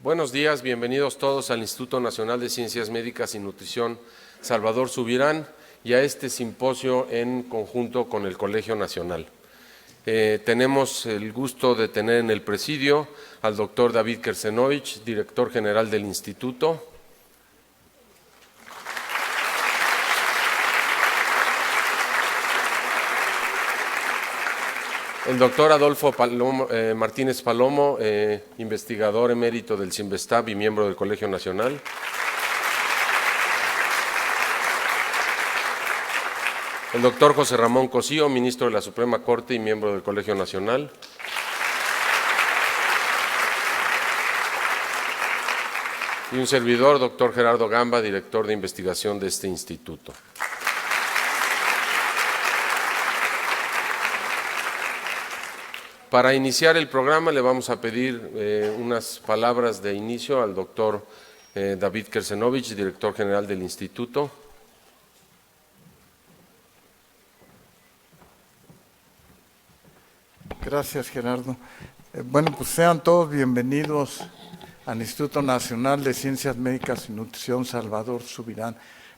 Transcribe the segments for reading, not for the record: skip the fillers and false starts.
Buenos días, bienvenidos todos al Instituto Nacional de Ciencias Médicas y Nutrición Salvador Subirán y a este simposio en conjunto con el Colegio Nacional. Tenemos el gusto de tener en el presidio al doctor David Kersenovich, director general del Instituto. El doctor Adolfo Martínez Palomo, investigador emérito del CINVESTAB y miembro del Colegio Nacional. El doctor José Ramón Cosío, ministro de la Suprema Corte y miembro del Colegio Nacional. Y un servidor, doctor Gerardo Gamba, director de investigación de este instituto. Para iniciar el programa le vamos a pedir unas palabras de inicio al doctor David Kersenovich, director general del Instituto. Gracias, Gerardo. Bueno, pues sean todos bienvenidos al Instituto Nacional de Ciencias Médicas y Nutrición Salvador Subirán.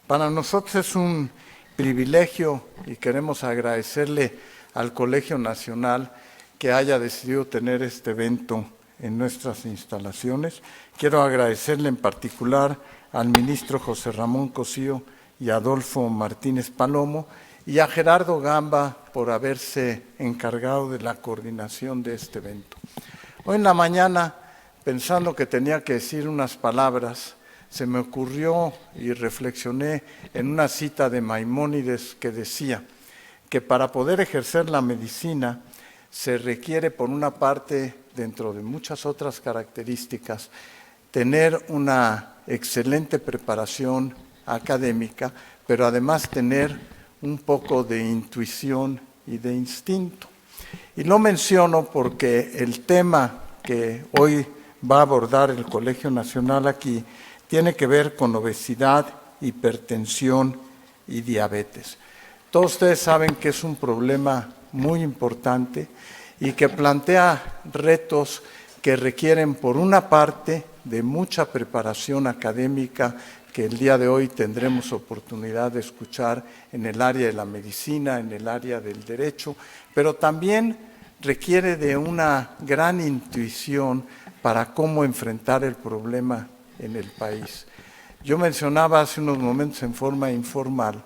Para nosotros es un privilegio y queremos agradecerle al Colegio Nacional que haya decidido tener este evento en nuestras instalaciones. Quiero agradecerle en particular al ministro José Ramón Cosío y Adolfo Martínez Palomo y a Gerardo Gamba por haberse encargado de la coordinación de este evento. Hoy en la mañana, pensando que tenía que decir unas palabras, se me ocurrió y reflexioné en una cita de Maimónides que decía que para poder ejercer la medicina se requiere, por una parte, dentro de muchas otras características, tener una excelente preparación académica, pero además tener un poco de intuición y de instinto. Y lo menciono porque el tema que hoy va a abordar el Colegio Nacional aquí tiene que ver con obesidad, hipertensión y diabetes. Todos ustedes saben que es un problema muy importante y que plantea retos que requieren, por una parte, de mucha preparación académica que el día de hoy tendremos oportunidad de escuchar en el área de la medicina, en el área del derecho, pero también requiere de una gran intuición para cómo enfrentar el problema en el país. Yo mencionaba hace unos momentos en forma informal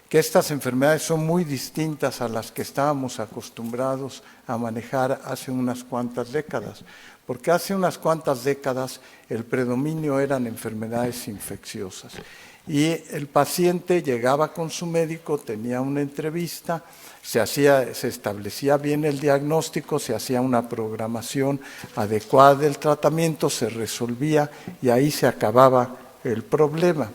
que estas enfermedades son muy distintas a las que estábamos acostumbrados a manejar hace unas cuantas décadas, porque hace unas cuantas décadas el predominio eran enfermedades infecciosas y el paciente llegaba con su médico, tenía una entrevista, se establecía bien el diagnóstico, se hacía una programación adecuada del tratamiento, se resolvía y ahí se acababa el problema.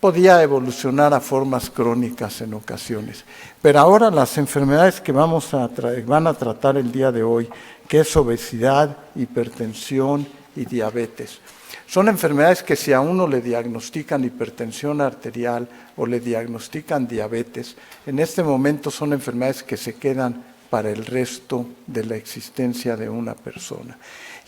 Podía evolucionar a formas crónicas en ocasiones. Pero ahora las enfermedades que van a tratar el día de hoy, que es obesidad, hipertensión y diabetes, son enfermedades que si a uno le diagnostican hipertensión arterial o le diagnostican diabetes, en este momento son enfermedades que se quedan para el resto de la existencia de una persona.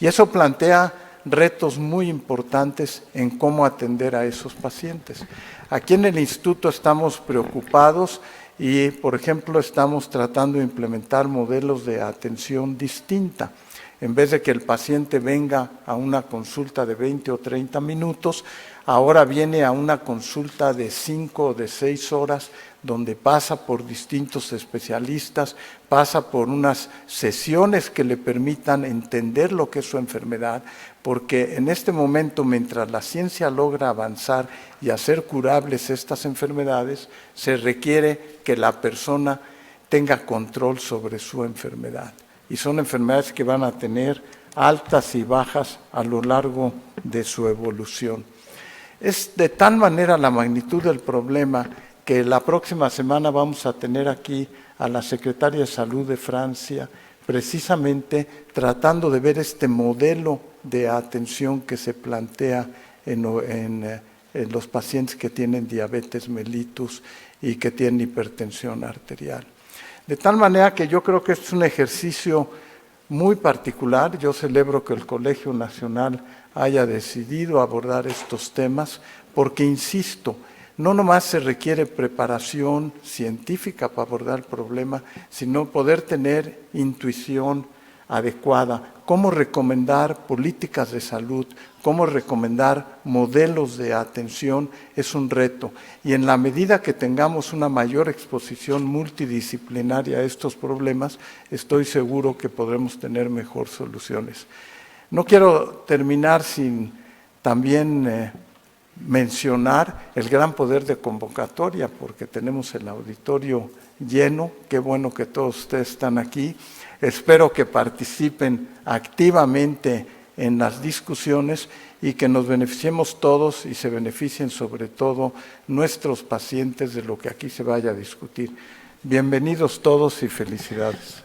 Y eso plantea retos muy importantes en cómo atender a esos pacientes. Aquí en el instituto estamos preocupados y, por ejemplo, estamos tratando de implementar modelos de atención distinta. En vez de que el paciente venga a una consulta de 20 o 30 minutos, ahora viene a una consulta de 5 o de 6 horas, donde pasa por distintos especialistas, pasa por unas sesiones que le permitan entender lo que es su enfermedad, porque en este momento, mientras la ciencia logra avanzar y hacer curables estas enfermedades, se requiere que la persona tenga control sobre su enfermedad. Y son enfermedades que van a tener altas y bajas a lo largo de su evolución. Es de tal manera la magnitud del problema que la próxima semana vamos a tener aquí a la Secretaria de Salud de Francia, precisamente tratando de ver este modelo de atención que se plantea en los pacientes que tienen diabetes mellitus y que tienen hipertensión arterial. De tal manera que yo creo que es un ejercicio muy particular. Yo celebro que el Colegio Nacional haya decidido abordar estos temas porque, insisto, no nomás se requiere preparación científica para abordar el problema, sino poder tener intuición adecuada, cómo recomendar políticas de salud, cómo recomendar modelos de atención, es un reto. Y en la medida que tengamos una mayor exposición multidisciplinaria a estos problemas, estoy seguro que podremos tener mejores soluciones. No quiero terminar sin también mencionar el gran poder de convocatoria, porque tenemos el auditorio lleno. Qué bueno que todos ustedes están aquí. Espero que participen activamente en las discusiones y que nos beneficiemos todos y se beneficien sobre todo nuestros pacientes de lo que aquí se vaya a discutir. Bienvenidos todos y felicidades.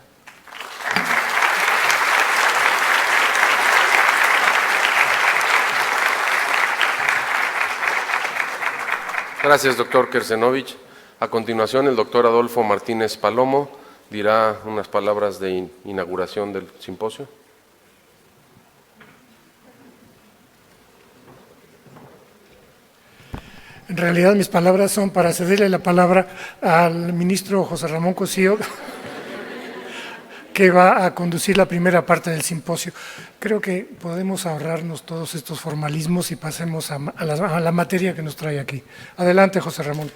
Gracias, doctor Kersenovich. A continuación, el doctor Adolfo Martínez Palomo dirá unas palabras de inauguración del simposio. En realidad mis palabras son para cederle la palabra al ministro José Ramón Cosío, que va a conducir la primera parte del simposio. Creo que podemos ahorrarnos todos estos formalismos y pasemos a la materia que nos trae aquí. Adelante, José Ramón.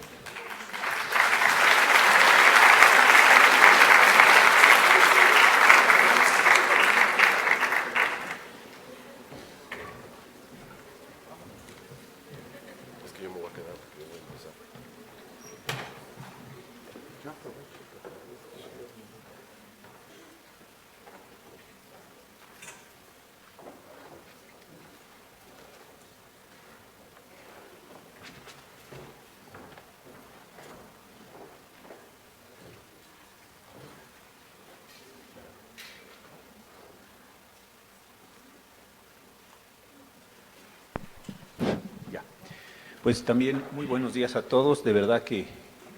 Pues también muy buenos días a todos, de verdad que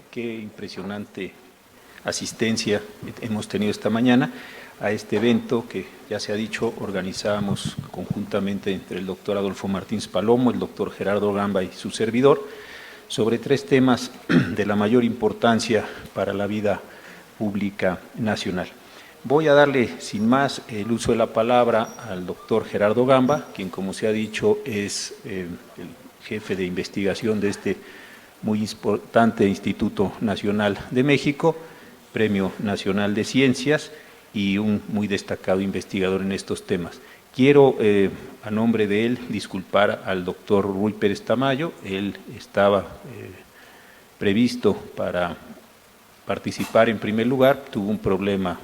qué impresionante asistencia hemos tenido esta mañana a este evento que ya se ha dicho, organizamos conjuntamente entre el doctor Adolfo Martínez Palomo, el doctor Gerardo Gamba y su servidor, sobre 3 temas de la mayor importancia para la vida pública nacional. Voy a darle sin más el uso de la palabra al doctor Gerardo Gamba, quien como se ha dicho es el jefe de investigación de este muy importante Instituto Nacional de México, Premio Nacional de Ciencias y un muy destacado investigador en estos temas. Quiero, a nombre de él, disculpar al doctor Rui Pérez Tamayo. Él estaba previsto para participar en primer lugar, tuvo un problema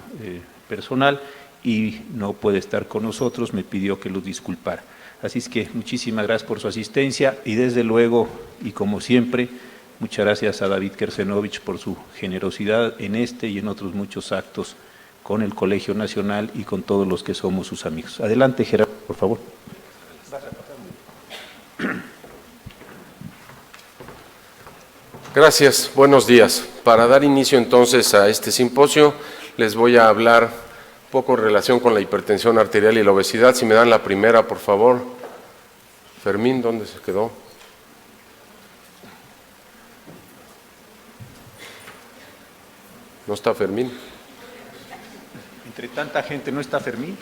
personal y no puede estar con nosotros, me pidió que lo disculpara. Así es que muchísimas gracias por su asistencia y desde luego, y como siempre, muchas gracias a David Kersenovich por su generosidad en este y en otros muchos actos con el Colegio Nacional y con todos los que somos sus amigos. Adelante, Gerardo, por favor. Gracias, buenos días. Para dar inicio entonces a este simposio, les voy a hablar poco en relación con la hipertensión arterial y la obesidad. Si me dan la primera, por favor. Fermín, ¿dónde se quedó? ¿No está Fermín? Entre tanta gente, ¿no está Fermín?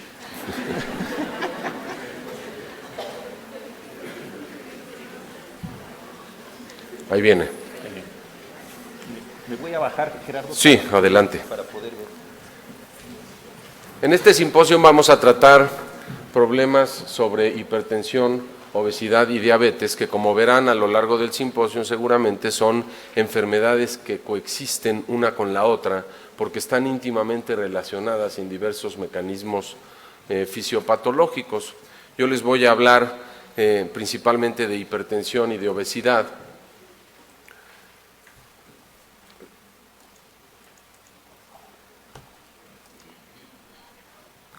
Ahí viene. ¿Me voy a bajar, Gerardo? Sí, adelante. Para poder ver. En este simposio vamos a tratar problemas sobre hipertensión, obesidad y diabetes, que como verán a lo largo del simposio seguramente son enfermedades que coexisten una con la otra porque están íntimamente relacionadas en diversos mecanismos fisiopatológicos. Yo les voy a hablar principalmente de hipertensión y de obesidad.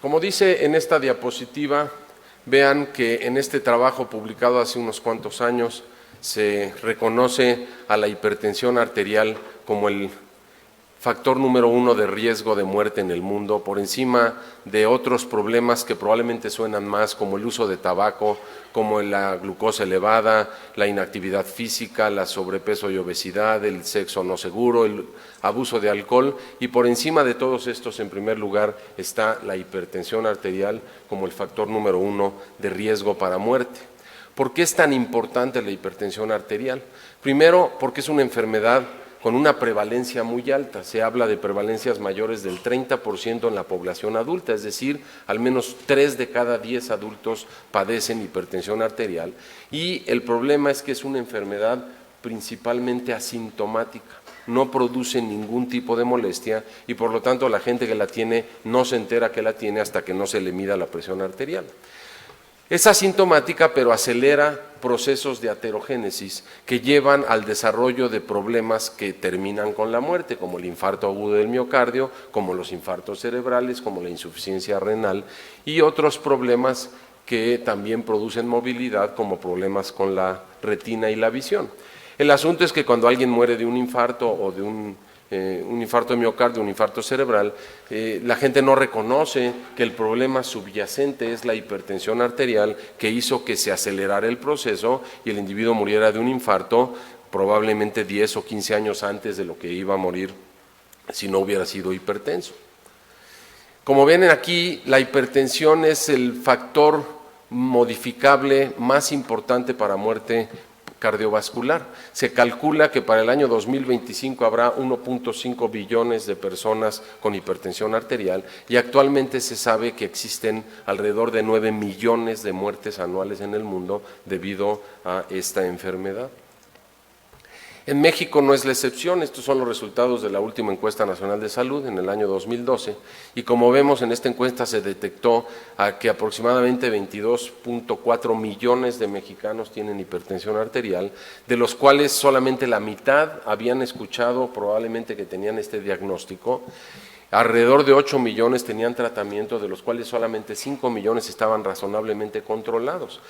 Como dice en esta diapositiva, vean que en este trabajo publicado hace unos cuantos años se reconoce a la hipertensión arterial como el factor número 1 de riesgo de muerte en el mundo, por encima de otros problemas que probablemente suenan más, como el uso de tabaco, como la glucosa elevada, la inactividad física, la sobrepeso y obesidad, el sexo no seguro, el abuso de alcohol, y por encima de todos estos, en primer lugar, está la hipertensión arterial como el factor número 1 de riesgo para muerte. ¿Por qué es tan importante la hipertensión arterial? Primero, porque es una enfermedad con una prevalencia muy alta. Se habla de prevalencias mayores del 30% en la población adulta, es decir, al menos 3 de cada 10 adultos padecen hipertensión arterial. Y el problema es que es una enfermedad principalmente asintomática, no produce ningún tipo de molestia y por lo tanto la gente que la tiene no se entera que la tiene hasta que no se le mida la presión arterial. Es asintomática, pero acelera procesos de aterogénesis que llevan al desarrollo de problemas que terminan con la muerte, como el infarto agudo del miocardio, como los infartos cerebrales, como la insuficiencia renal y otros problemas que también producen movilidad, como problemas con la retina y la visión. El asunto es que cuando alguien muere de un infarto o de un infarto de miocardio, un infarto cerebral, la gente no reconoce que el problema subyacente es la hipertensión arterial que hizo que se acelerara el proceso y el individuo muriera de un infarto probablemente 10 o 15 años antes de lo que iba a morir si no hubiera sido hipertenso. Como ven aquí, la hipertensión es el factor modificable más importante para muerte cardiovascular. Se calcula que para el año 2025 habrá 1.5 billones de personas con hipertensión arterial y actualmente se sabe que existen alrededor de 9 millones de muertes anuales en el mundo debido a esta enfermedad. En México no es la excepción, estos son los resultados de la última encuesta nacional de salud en el año 2012 y como vemos en esta encuesta se detectó que aproximadamente 22.4 millones de mexicanos tienen hipertensión arterial, de los cuales solamente la mitad habían escuchado probablemente que tenían este diagnóstico. Alrededor de 8 millones tenían tratamiento, de los cuales solamente 5 millones estaban razonablemente controlados.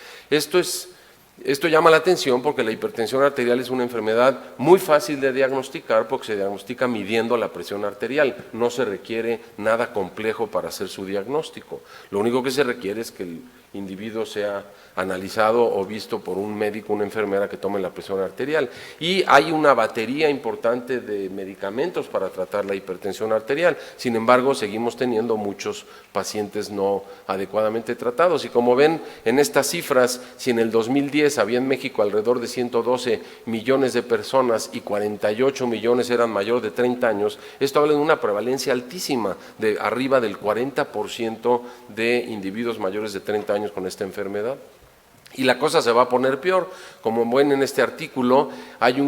Esto llama la atención porque la hipertensión arterial es una enfermedad muy fácil de diagnosticar porque se diagnostica midiendo la presión arterial. No se requiere nada complejo para hacer su diagnóstico. Lo único que se requiere es que el individuo sea analizado o visto por un médico, una enfermera que tome la presión arterial. Y hay una batería importante de medicamentos para tratar la hipertensión arterial. Sin embargo, seguimos teniendo muchos pacientes no adecuadamente tratados. Y como ven en estas cifras, si en el 2010 había en México alrededor de 112 millones de personas y 48 millones eran mayor de 30 años, esto habla de una prevalencia altísima, de arriba del 40% de individuos mayores de 30 años con esta enfermedad. Y la cosa se va a poner peor. Como ven en este artículo, hay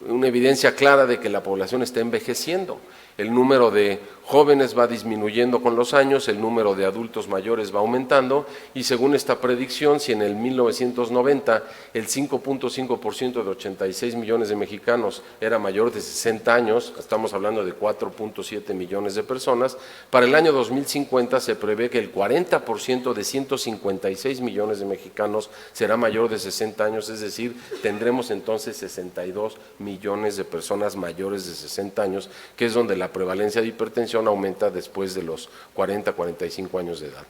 una evidencia clara de que la población está envejeciendo. El número de jóvenes va disminuyendo con los años, el número de adultos mayores va aumentando y según esta predicción, si en el 1990 el 5.5% de 86 millones de mexicanos era mayor de 60 años, estamos hablando de 4.7 millones de personas, para el año 2050 se prevé que el 40% de 156 millones de mexicanos será mayor de 60 años, es decir, tendremos entonces 62 millones de personas mayores de 60 años, que es donde la prevalencia de hipertensión aumenta después de los 40, 45 años de edad.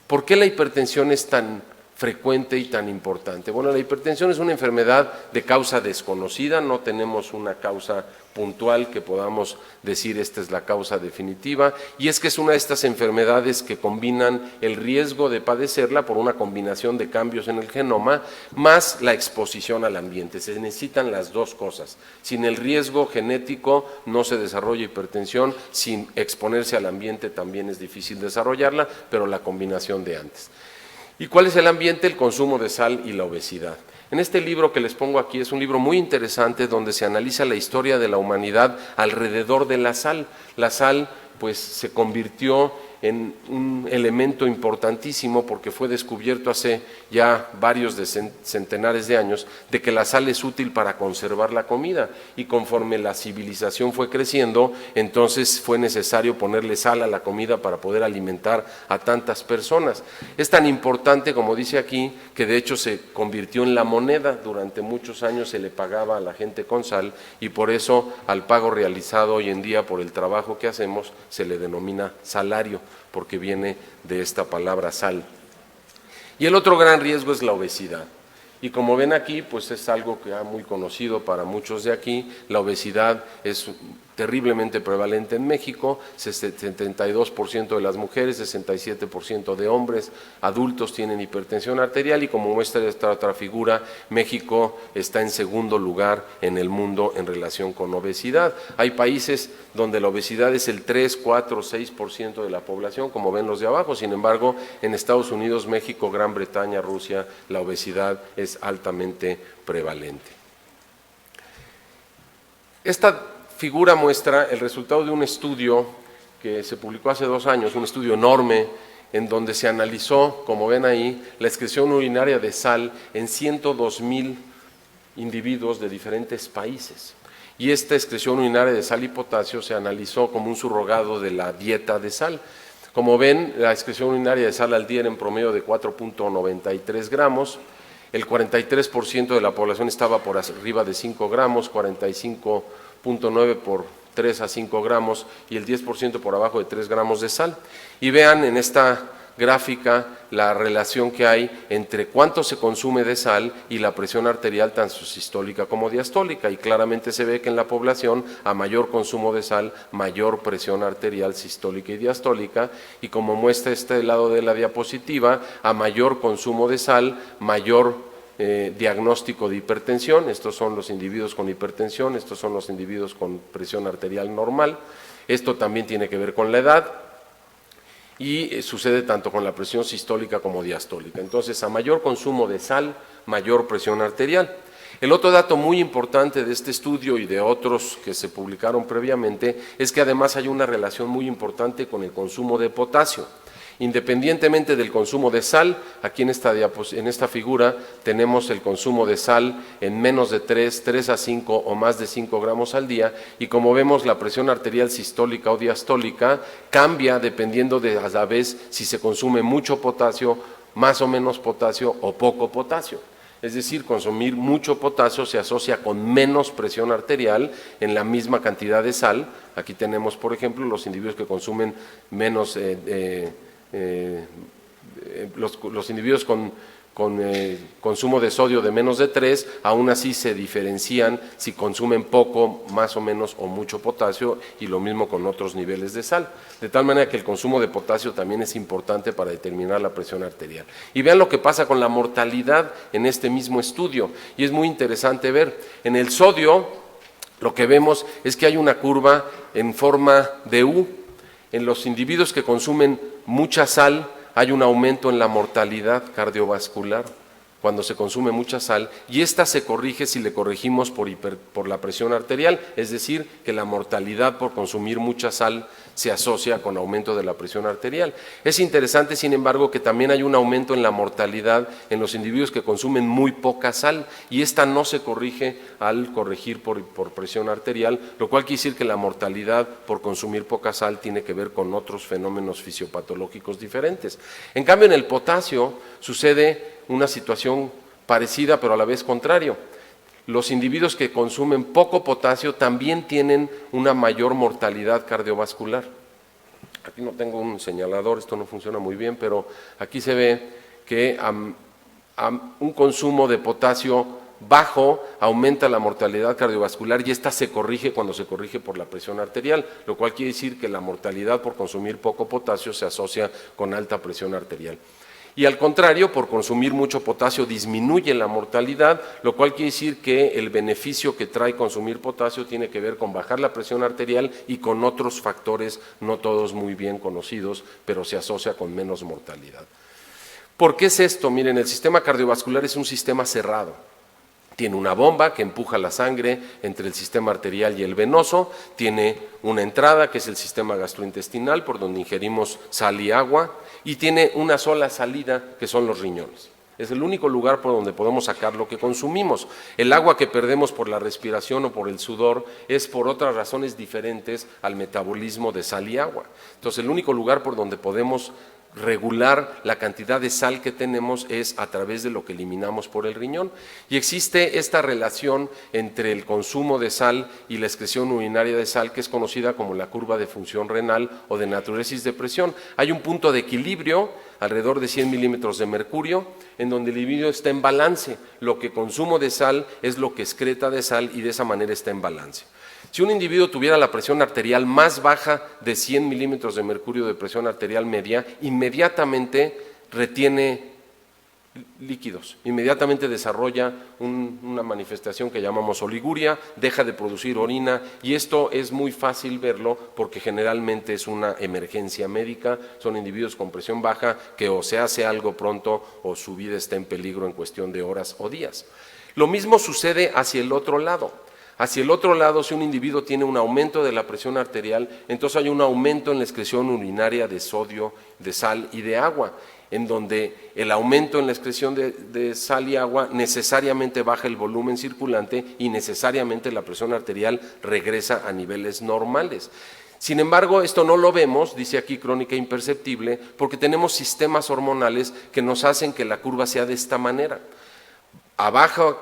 ¿Por qué la hipertensión es tan frecuente y tan importante? Bueno, la hipertensión es una enfermedad de causa desconocida, no tenemos una causa puntual que podamos decir esta es la causa definitiva, y es que es una de estas enfermedades que combinan el riesgo de padecerla por una combinación de cambios en el genoma más la exposición al ambiente. Se necesitan las dos cosas. Sin el riesgo genético no se desarrolla hipertensión, sin exponerse al ambiente también es difícil desarrollarla, pero la combinación de antes. ¿Y cuál es el ambiente? El consumo de sal y la obesidad. En este libro que les pongo aquí es un libro muy interesante donde se analiza la historia de la humanidad alrededor de la sal. La sal pues se convirtió en un elemento importantísimo porque fue descubierto hace ya varios centenares de años de que la sal es útil para conservar la comida, y conforme la civilización fue creciendo, entonces fue necesario ponerle sal a la comida para poder alimentar a tantas personas. Es tan importante, como dice aquí, que de hecho se convirtió en la moneda. Durante muchos años se le pagaba a la gente con sal, y por eso al pago realizado hoy en día por el trabajo que hacemos se le denomina salario, porque viene de esta palabra sal. Y el otro gran riesgo es la obesidad. Y como ven aquí, pues es algo que es muy conocido para muchos de aquí. La obesidad es terriblemente prevalente en México, 72% de las mujeres, 67% de hombres adultos tienen hipertensión arterial, y como muestra esta otra figura, México está en segundo lugar en el mundo en relación con obesidad. Hay países donde la obesidad es el 3, 4, 6% de la población, como ven los de abajo. Sin embargo, en Estados Unidos, México, Gran Bretaña, Rusia, la obesidad es altamente prevalente. Esta figura muestra el resultado de un estudio que se publicó hace 2 años, un estudio enorme en donde se analizó, como ven ahí, la excreción urinaria de sal en 102,000 individuos de diferentes países. Y esta excreción urinaria de sal y potasio se analizó como un surrogado de la dieta de sal. Como ven, la excreción urinaria de sal al día era en promedio de 4.93 gramos, el 43% de la población estaba por arriba de 5 gramos, 45.9 por 3 a 5 gramos y el 10% por abajo de 3 gramos de sal. Y vean en esta gráfica la relación que hay entre cuánto se consume de sal y la presión arterial tanto sistólica como diastólica, y claramente se ve que en la población a mayor consumo de sal, mayor presión arterial sistólica y diastólica, y como muestra este lado de la diapositiva, a mayor consumo de sal, mayor diagnóstico de hipertensión. Estos son los individuos con hipertensión, estos son los individuos con presión arterial normal. Esto también tiene que ver con la edad y sucede tanto con la presión sistólica como diastólica. Entonces, a mayor consumo de sal, mayor presión arterial. El otro dato muy importante de este estudio y de otros que se publicaron previamente es que además hay una relación muy importante con el consumo de potasio. Independientemente del consumo de sal, aquí en esta figura tenemos el consumo de sal en menos de 3 a 5 o más de 5 gramos al día, y como vemos la presión arterial sistólica o diastólica cambia dependiendo de a la vez si se consume mucho potasio, más o menos potasio o poco potasio. Es decir, consumir mucho potasio se asocia con menos presión arterial en la misma cantidad de sal. Aquí tenemos, por ejemplo, los individuos que consumen menos los individuos con consumo de sodio de menos de 3, aún así se diferencian si consumen poco, más o menos o mucho potasio, y lo mismo con otros niveles de sal. De tal manera que el consumo de potasio también es importante para determinar la presión arterial. Y vean lo que pasa con la mortalidad en este mismo estudio, y es muy interesante ver. En el sodio lo que vemos es que hay una curva en forma de U. En los individuos que consumen mucha sal hay un aumento en la mortalidad cardiovascular cuando se consume mucha sal, y esta se corrige si le corregimos por la presión arterial, es decir, que la mortalidad por consumir mucha sal se asocia con aumento de la presión arterial. Es interesante, sin embargo, que también hay un aumento en la mortalidad en los individuos que consumen muy poca sal, y esta no se corrige al corregir por presión arterial, lo cual quiere decir que la mortalidad por consumir poca sal tiene que ver con otros fenómenos fisiopatológicos diferentes. En cambio, en el potasio sucede una situación parecida, pero a la vez contrario. Los individuos que consumen poco potasio también tienen una mayor mortalidad cardiovascular. Aquí no tengo un señalador, esto no funciona muy bien, pero aquí se ve que un consumo de potasio bajo aumenta la mortalidad cardiovascular, y esta se corrige cuando se corrige por la presión arterial, lo cual quiere decir que la mortalidad por consumir poco potasio se asocia con alta presión arterial. Y al contrario, por consumir mucho potasio disminuye la mortalidad, lo cual quiere decir que el beneficio que trae consumir potasio tiene que ver con bajar la presión arterial y con otros factores, no todos muy bien conocidos, pero se asocia con menos mortalidad. ¿Por qué es esto? Miren, el sistema cardiovascular es un sistema cerrado. Tiene una bomba que empuja la sangre entre el sistema arterial y el venoso, tiene una entrada que es el sistema gastrointestinal por donde ingerimos sal y agua y tiene una sola salida que son los riñones. Es el único lugar por donde podemos sacar lo que consumimos. El agua que perdemos por la respiración o por el sudor es por otras razones diferentes al metabolismo de sal y agua. Entonces el único lugar por donde podemos regular la cantidad de sal que tenemos es a través de lo que eliminamos por el riñón. Y existe esta relación entre el consumo de sal y la excreción urinaria de sal que es conocida como la curva de función renal o de natriuresis de presión. Hay un punto de equilibrio alrededor de 100 milímetros de mercurio en donde el individuo está en balance. Lo que consumo de sal es lo que excreta de sal y de esa manera está en balance. Si un individuo tuviera la presión arterial más baja de 100 milímetros de mercurio de presión arterial media, inmediatamente retiene líquidos, inmediatamente desarrolla una manifestación que llamamos oliguria, deja de producir orina y esto es muy fácil verlo porque generalmente es una emergencia médica, son individuos con presión baja que o se hace algo pronto o su vida está en peligro en cuestión de horas o días. Lo mismo sucede hacia el otro lado. Hacia el otro lado, si un individuo tiene un aumento de la presión arterial, entonces hay un aumento en la excreción urinaria de sodio, de sal y de agua, en donde el aumento en la excreción de sal y agua necesariamente baja el volumen circulante y necesariamente la presión arterial regresa a niveles normales. Sin embargo, esto no lo vemos, dice aquí crónica imperceptible, porque tenemos sistemas hormonales que nos hacen que la curva sea de esta manera. A baja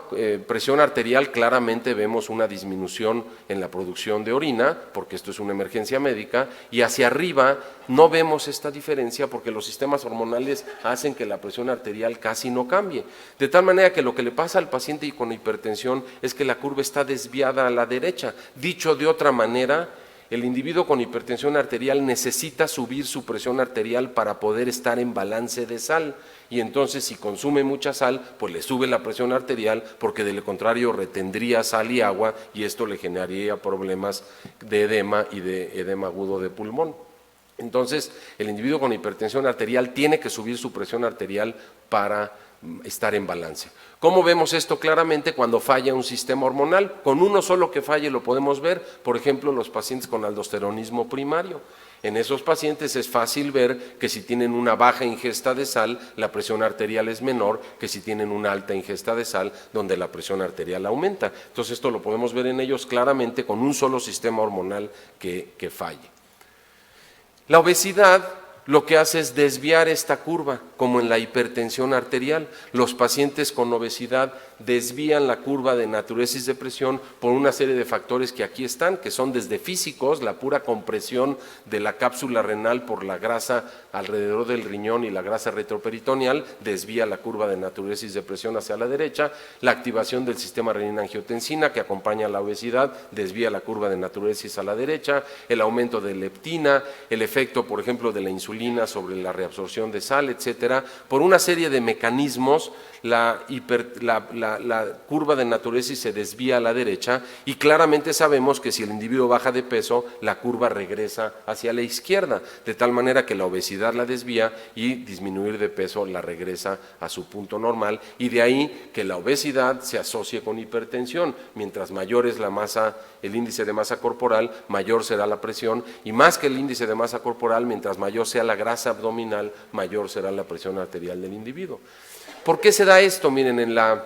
presión arterial claramente vemos una disminución en la producción de orina, porque esto es una emergencia médica, y hacia arriba no vemos esta diferencia porque los sistemas hormonales hacen que la presión arterial casi no cambie. De tal manera que lo que le pasa al paciente con hipertensión es que la curva está desviada a la derecha. Dicho de otra manera, el individuo con hipertensión arterial necesita subir su presión arterial para poder estar en balance de sal y entonces si consume mucha sal, pues le sube la presión arterial porque de lo contrario retendría sal y agua y esto le generaría problemas de edema y de edema agudo de pulmón. Entonces, el individuo con hipertensión arterial tiene que subir su presión arterial para estar en balance. ¿Cómo vemos esto claramente? Cuando falla un sistema hormonal. Con uno solo que falle lo podemos ver, por ejemplo, los pacientes con aldosteronismo primario. En esos pacientes es fácil ver que si tienen una baja ingesta de sal, la presión arterial es menor que si tienen una alta ingesta de sal, donde la presión arterial aumenta. Entonces esto lo podemos ver en ellos claramente con un solo sistema hormonal que falle. La obesidad lo que hace es desviar esta curva, como en la hipertensión arterial. Los pacientes con obesidad desvían la curva de natriuresis de presión por una serie de factores que aquí están, que son desde físicos, la pura compresión de la cápsula renal por la grasa alrededor del riñón y la grasa retroperitoneal, desvía la curva de natriuresis de presión hacia la derecha, la activación del sistema renina-angiotensina que acompaña a la obesidad, desvía la curva de natriuresis a la derecha, el aumento de leptina, el efecto, por ejemplo, de la insulina sobre la reabsorción de sal, etcétera. Por una serie de mecanismos, la curva de natriuresis se desvía a la derecha y claramente sabemos que si el individuo baja de peso, la curva regresa hacia la izquierda, de tal manera que la obesidad la desvía y disminuir de peso la regresa a su punto normal y de ahí que la obesidad se asocie con hipertensión. Mientras mayor es la masa, el índice de masa corporal, mayor será la presión y más que el índice de masa corporal, mientras mayor sea la grasa abdominal, mayor será la presión arterial del individuo. ¿Por qué se da esto? Miren, en la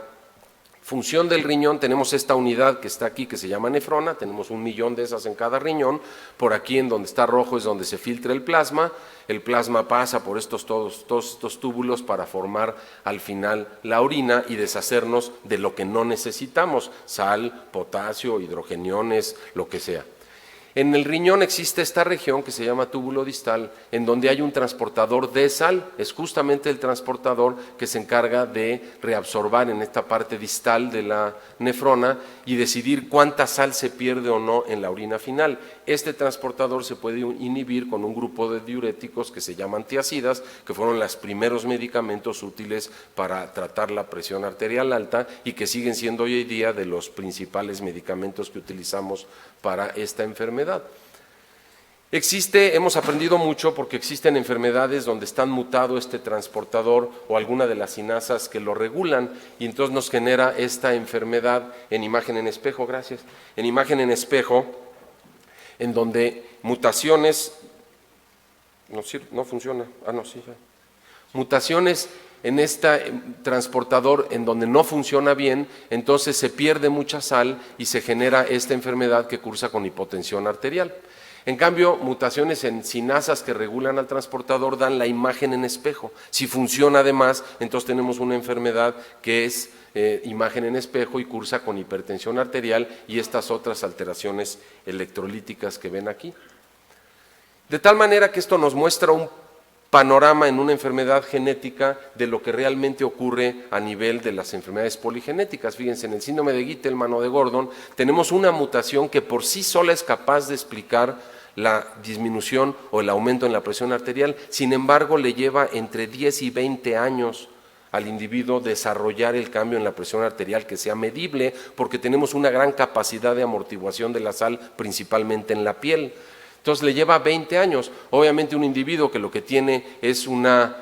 función del riñón tenemos esta unidad que está aquí que se llama nefrona, tenemos 1 millón de esas en cada riñón, por aquí en donde está rojo es donde se filtra el plasma pasa por todos estos túbulos para formar al final la orina y deshacernos de lo que no necesitamos, sal, potasio, hidrogeniones, lo que sea. En el riñón existe esta región que se llama túbulo distal, en donde hay un transportador de sal, es justamente el transportador que se encarga de reabsorbar en esta parte distal de la nefrona y decidir cuánta sal se pierde o no en la orina final. Este transportador se puede inhibir con un grupo de diuréticos que se llaman tiazidas, que fueron los primeros medicamentos útiles para tratar la presión arterial alta y que siguen siendo hoy en día de los principales medicamentos que utilizamos para esta enfermedad. Hemos aprendido mucho porque existen enfermedades donde están mutado este transportador o alguna de las sinasas que lo regulan y entonces nos genera esta enfermedad en imagen en espejo, gracias, en imagen en espejo, en donde mutaciones, no funciona, sí, ya. Mutaciones en este transportador en donde no funciona bien, entonces se pierde mucha sal y se genera esta enfermedad que cursa con hipotensión arterial. En cambio, mutaciones en sinasas que regulan al transportador dan la imagen en espejo. Si funciona además, entonces tenemos una enfermedad que es imagen en espejo y cursa con hipertensión arterial y estas otras alteraciones electrolíticas que ven aquí. De tal manera que esto nos muestra un panorama en una enfermedad genética de lo que realmente ocurre a nivel de las enfermedades poligenéticas. Fíjense, en el síndrome de Gitelman o de Gordon tenemos una mutación que por sí sola es capaz de explicar la disminución o el aumento en la presión arterial, sin embargo le lleva entre 10 y 20 años al individuo desarrollar el cambio en la presión arterial que sea medible, porque tenemos una gran capacidad de amortiguación de la sal, principalmente en la piel. Entonces le lleva 20 años. Obviamente un individuo que lo que tiene es una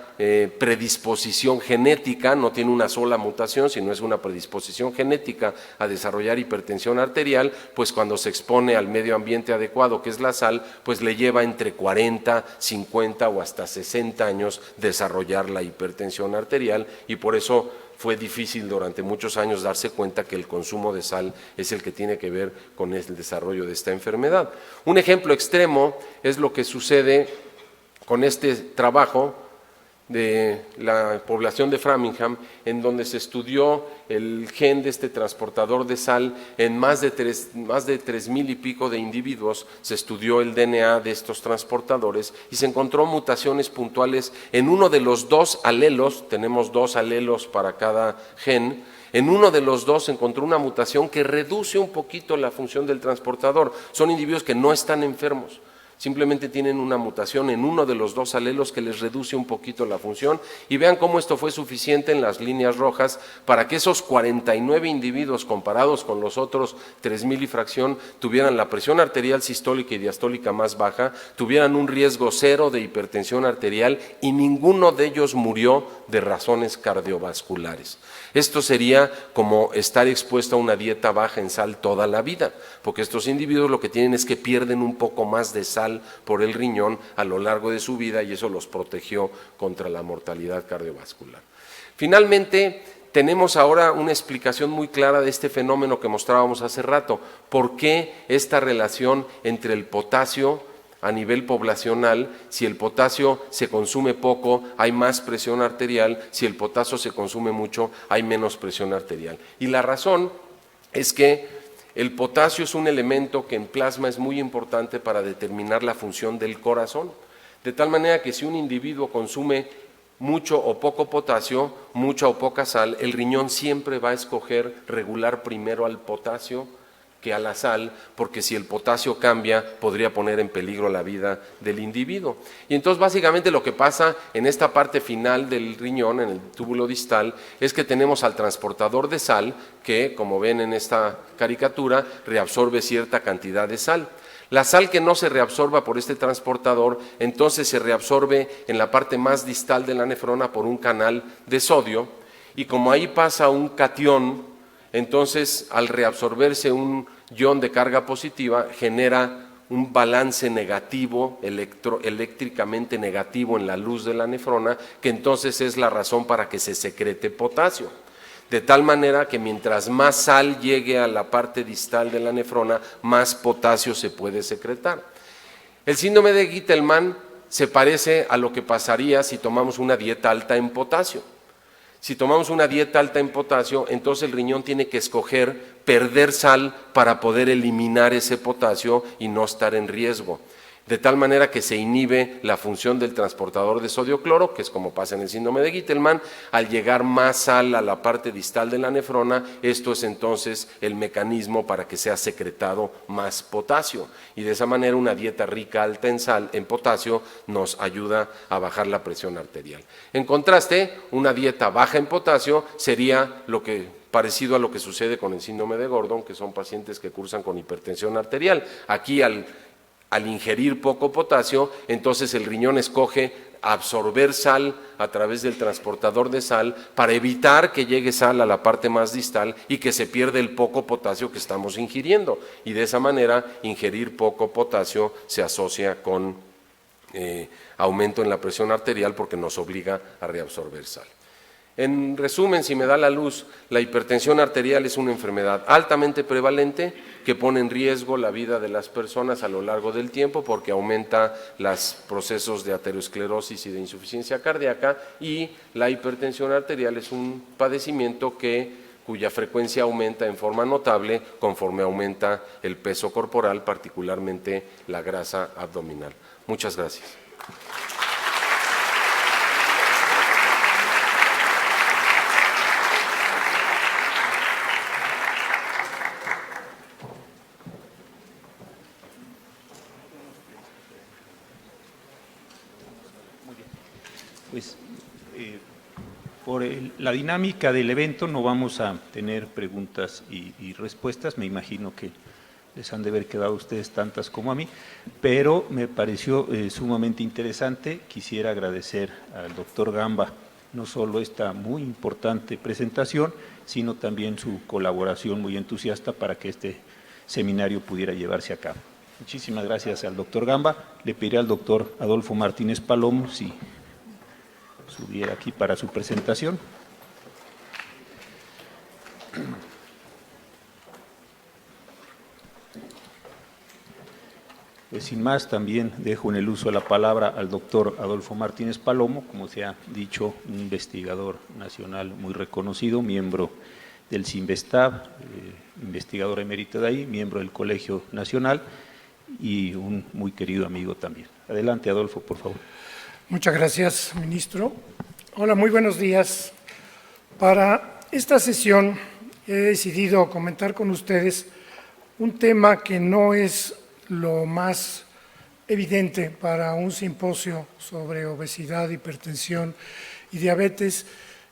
predisposición genética, no tiene una sola mutación, sino es una predisposición genética a desarrollar hipertensión arterial, pues cuando se expone al medio ambiente adecuado, que es la sal, pues le lleva entre 40, 50 o hasta 60 años desarrollar la hipertensión arterial y por eso fue difícil durante muchos años darse cuenta que el consumo de sal es el que tiene que ver con el desarrollo de esta enfermedad. Un ejemplo extremo es lo que sucede con este trabajo de la población de Framingham, en donde se estudió el gen de este transportador de sal en más de 3,000 y pico de individuos, se estudió el DNA de estos transportadores y se encontró mutaciones puntuales en uno de los dos alelos, tenemos 2 alelos para cada gen, en uno de los dos se encontró una mutación que reduce un poquito la función del transportador, son individuos que no están enfermos, simplemente tienen una mutación en uno de los 2 alelos que les reduce un poquito la función y vean cómo esto fue suficiente en las líneas rojas para que esos 49 individuos comparados con los otros 3,000 y fracción tuvieran la presión arterial sistólica y diastólica más baja, tuvieran un riesgo 0 de hipertensión arterial y ninguno de ellos murió de razones cardiovasculares. Esto sería como estar expuesto a una dieta baja en sal toda la vida, porque estos individuos lo que tienen es que pierden un poco más de sal por el riñón a lo largo de su vida y eso los protegió contra la mortalidad cardiovascular. Finalmente, tenemos ahora una explicación muy clara de este fenómeno que mostrábamos hace rato. ¿Por qué esta relación entre el potasio a nivel poblacional? Si el potasio se consume poco, hay más presión arterial, si el potasio se consume mucho, hay menos presión arterial. Y la razón es que el potasio es un elemento que en plasma es muy importante para determinar la función del corazón, de tal manera que si un individuo consume mucho o poco potasio, mucha o poca sal, el riñón siempre va a escoger regular primero al potasio que a la sal, porque si el potasio cambia, podría poner en peligro la vida del individuo. Y entonces básicamente lo que pasa en esta parte final del riñón, en el túbulo distal, es que tenemos al transportador de sal, que como ven en esta caricatura, reabsorbe cierta cantidad de sal. La sal que no se reabsorba por este transportador, entonces se reabsorbe en la parte más distal de la nefrona por un canal de sodio, y como ahí pasa un catión, entonces al reabsorberse un ion de carga positiva genera un balance negativo, eléctricamente negativo en la luz de la nefrona, que entonces es la razón para que se secrete potasio. De tal manera que mientras más sal llegue a la parte distal de la nefrona, más potasio se puede secretar. El síndrome de Gitelman se parece a lo que pasaría si tomamos una dieta alta en potasio. Si tomamos una dieta alta en potasio, entonces el riñón tiene que escoger perder sal para poder eliminar ese potasio y no estar en riesgo. De tal manera que se inhibe la función del transportador de sodio-cloro, que es como pasa en el síndrome de Gitelman. Al llegar más sal a la parte distal de la nefrona, esto es entonces el mecanismo para que sea secretado más potasio. Y de esa manera una dieta rica alta en sal, en potasio, nos ayuda a bajar la presión arterial. En contraste, una dieta baja en potasio sería parecido a lo que sucede con el síndrome de Gordon, que son pacientes que cursan con hipertensión arterial. Aquí al al ingerir poco potasio, entonces el riñón escoge absorber sal a través del transportador de sal para evitar que llegue sal a la parte más distal y que se pierda el poco potasio que estamos ingiriendo. Y de esa manera, ingerir poco potasio se asocia con aumento en la presión arterial porque nos obliga a reabsorber sal. En resumen, si me da la luz, la hipertensión arterial es una enfermedad altamente prevalente que pone en riesgo la vida de las personas a lo largo del tiempo porque aumenta los procesos de aterosclerosis y de insuficiencia cardíaca, y la hipertensión arterial es un padecimiento cuya frecuencia aumenta en forma notable conforme aumenta el peso corporal, particularmente la grasa abdominal. Muchas gracias. Pues por la dinámica del evento no vamos a tener preguntas y respuestas, me imagino que les han de haber quedado a ustedes tantas como a mí, pero me pareció sumamente interesante. Quisiera agradecer al doctor Gamba no solo esta muy importante presentación, sino también su colaboración muy entusiasta para que este seminario pudiera llevarse a cabo. Muchísimas gracias al doctor Gamba. Le pediré al doctor Adolfo Martínez Palomo si subiera aquí para su presentación. Pues sin más, también dejo en el uso de la palabra al doctor Adolfo Martínez Palomo, como se ha dicho, un investigador nacional muy reconocido, miembro del CINVESTAB, investigador emérito de ahí, miembro del Colegio Nacional y un muy querido amigo también. Adelante, Adolfo, por favor. Muchas gracias, ministro. Hola, muy buenos días. Para esta sesión he decidido comentar con ustedes un tema que no es lo más evidente para un simposio sobre obesidad, hipertensión y diabetes,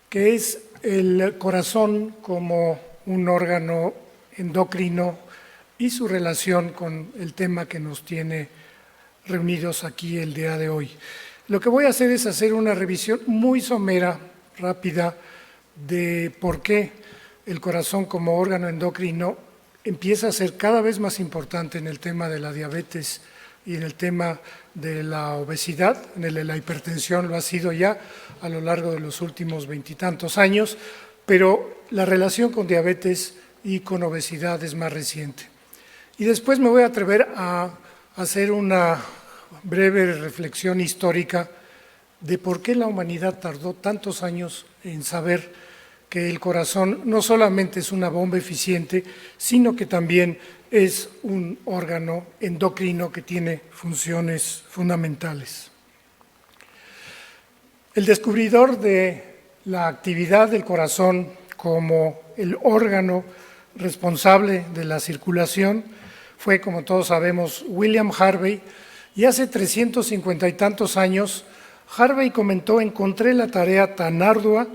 que es el corazón como un órgano endocrino y su relación con el tema que nos tiene reunidos aquí el día de hoy. Lo que voy a hacer es hacer una revisión muy somera, rápida, de por qué el corazón como órgano endocrino empieza a ser cada vez más importante en el tema de la diabetes y en el tema de la obesidad. En el de la hipertensión lo ha sido ya a lo largo de los últimos 20 y tantos años, pero la relación con diabetes y con obesidad es más reciente. Y después me voy a atrever a hacer una breve reflexión histórica de por qué la humanidad tardó tantos años en saber que el corazón no solamente es una bomba eficiente, sino que también es un órgano endocrino que tiene funciones fundamentales. El descubridor de la actividad del corazón como el órgano responsable de la circulación fue, como todos sabemos, William Harvey, y hace 350 y tantos años Harvey comentó: encontré la tarea tan ardua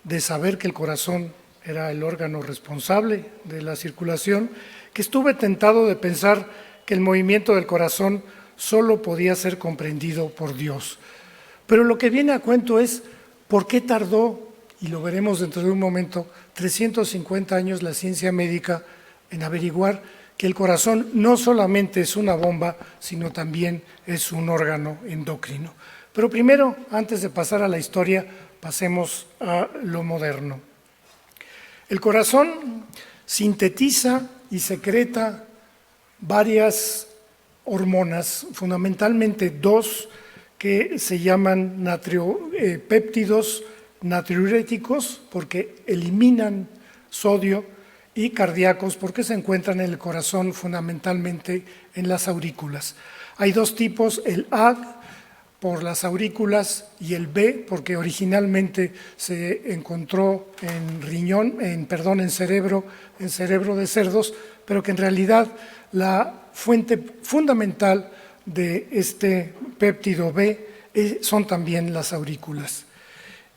de saber que el corazón era el órgano responsable de la circulación, que estuve tentado de pensar que el movimiento del corazón solo podía ser comprendido por Dios. Pero lo que viene a cuento es por qué tardó, y lo veremos dentro de un momento, 350 años la ciencia médica en averiguar que el corazón no solamente es una bomba, sino también es un órgano endocrino. Pero primero, antes de pasar a la historia, pasemos a lo moderno. El corazón sintetiza y secreta varias hormonas, fundamentalmente dos, que se llaman péptidos natriuréticos, porque eliminan sodio, y cardíacos, porque se encuentran en el corazón fundamentalmente en las aurículas. Hay dos tipos, el A por las aurículas y el B porque originalmente se encontró en cerebro de cerdos, pero que en realidad la fuente fundamental de este péptido B son también las aurículas.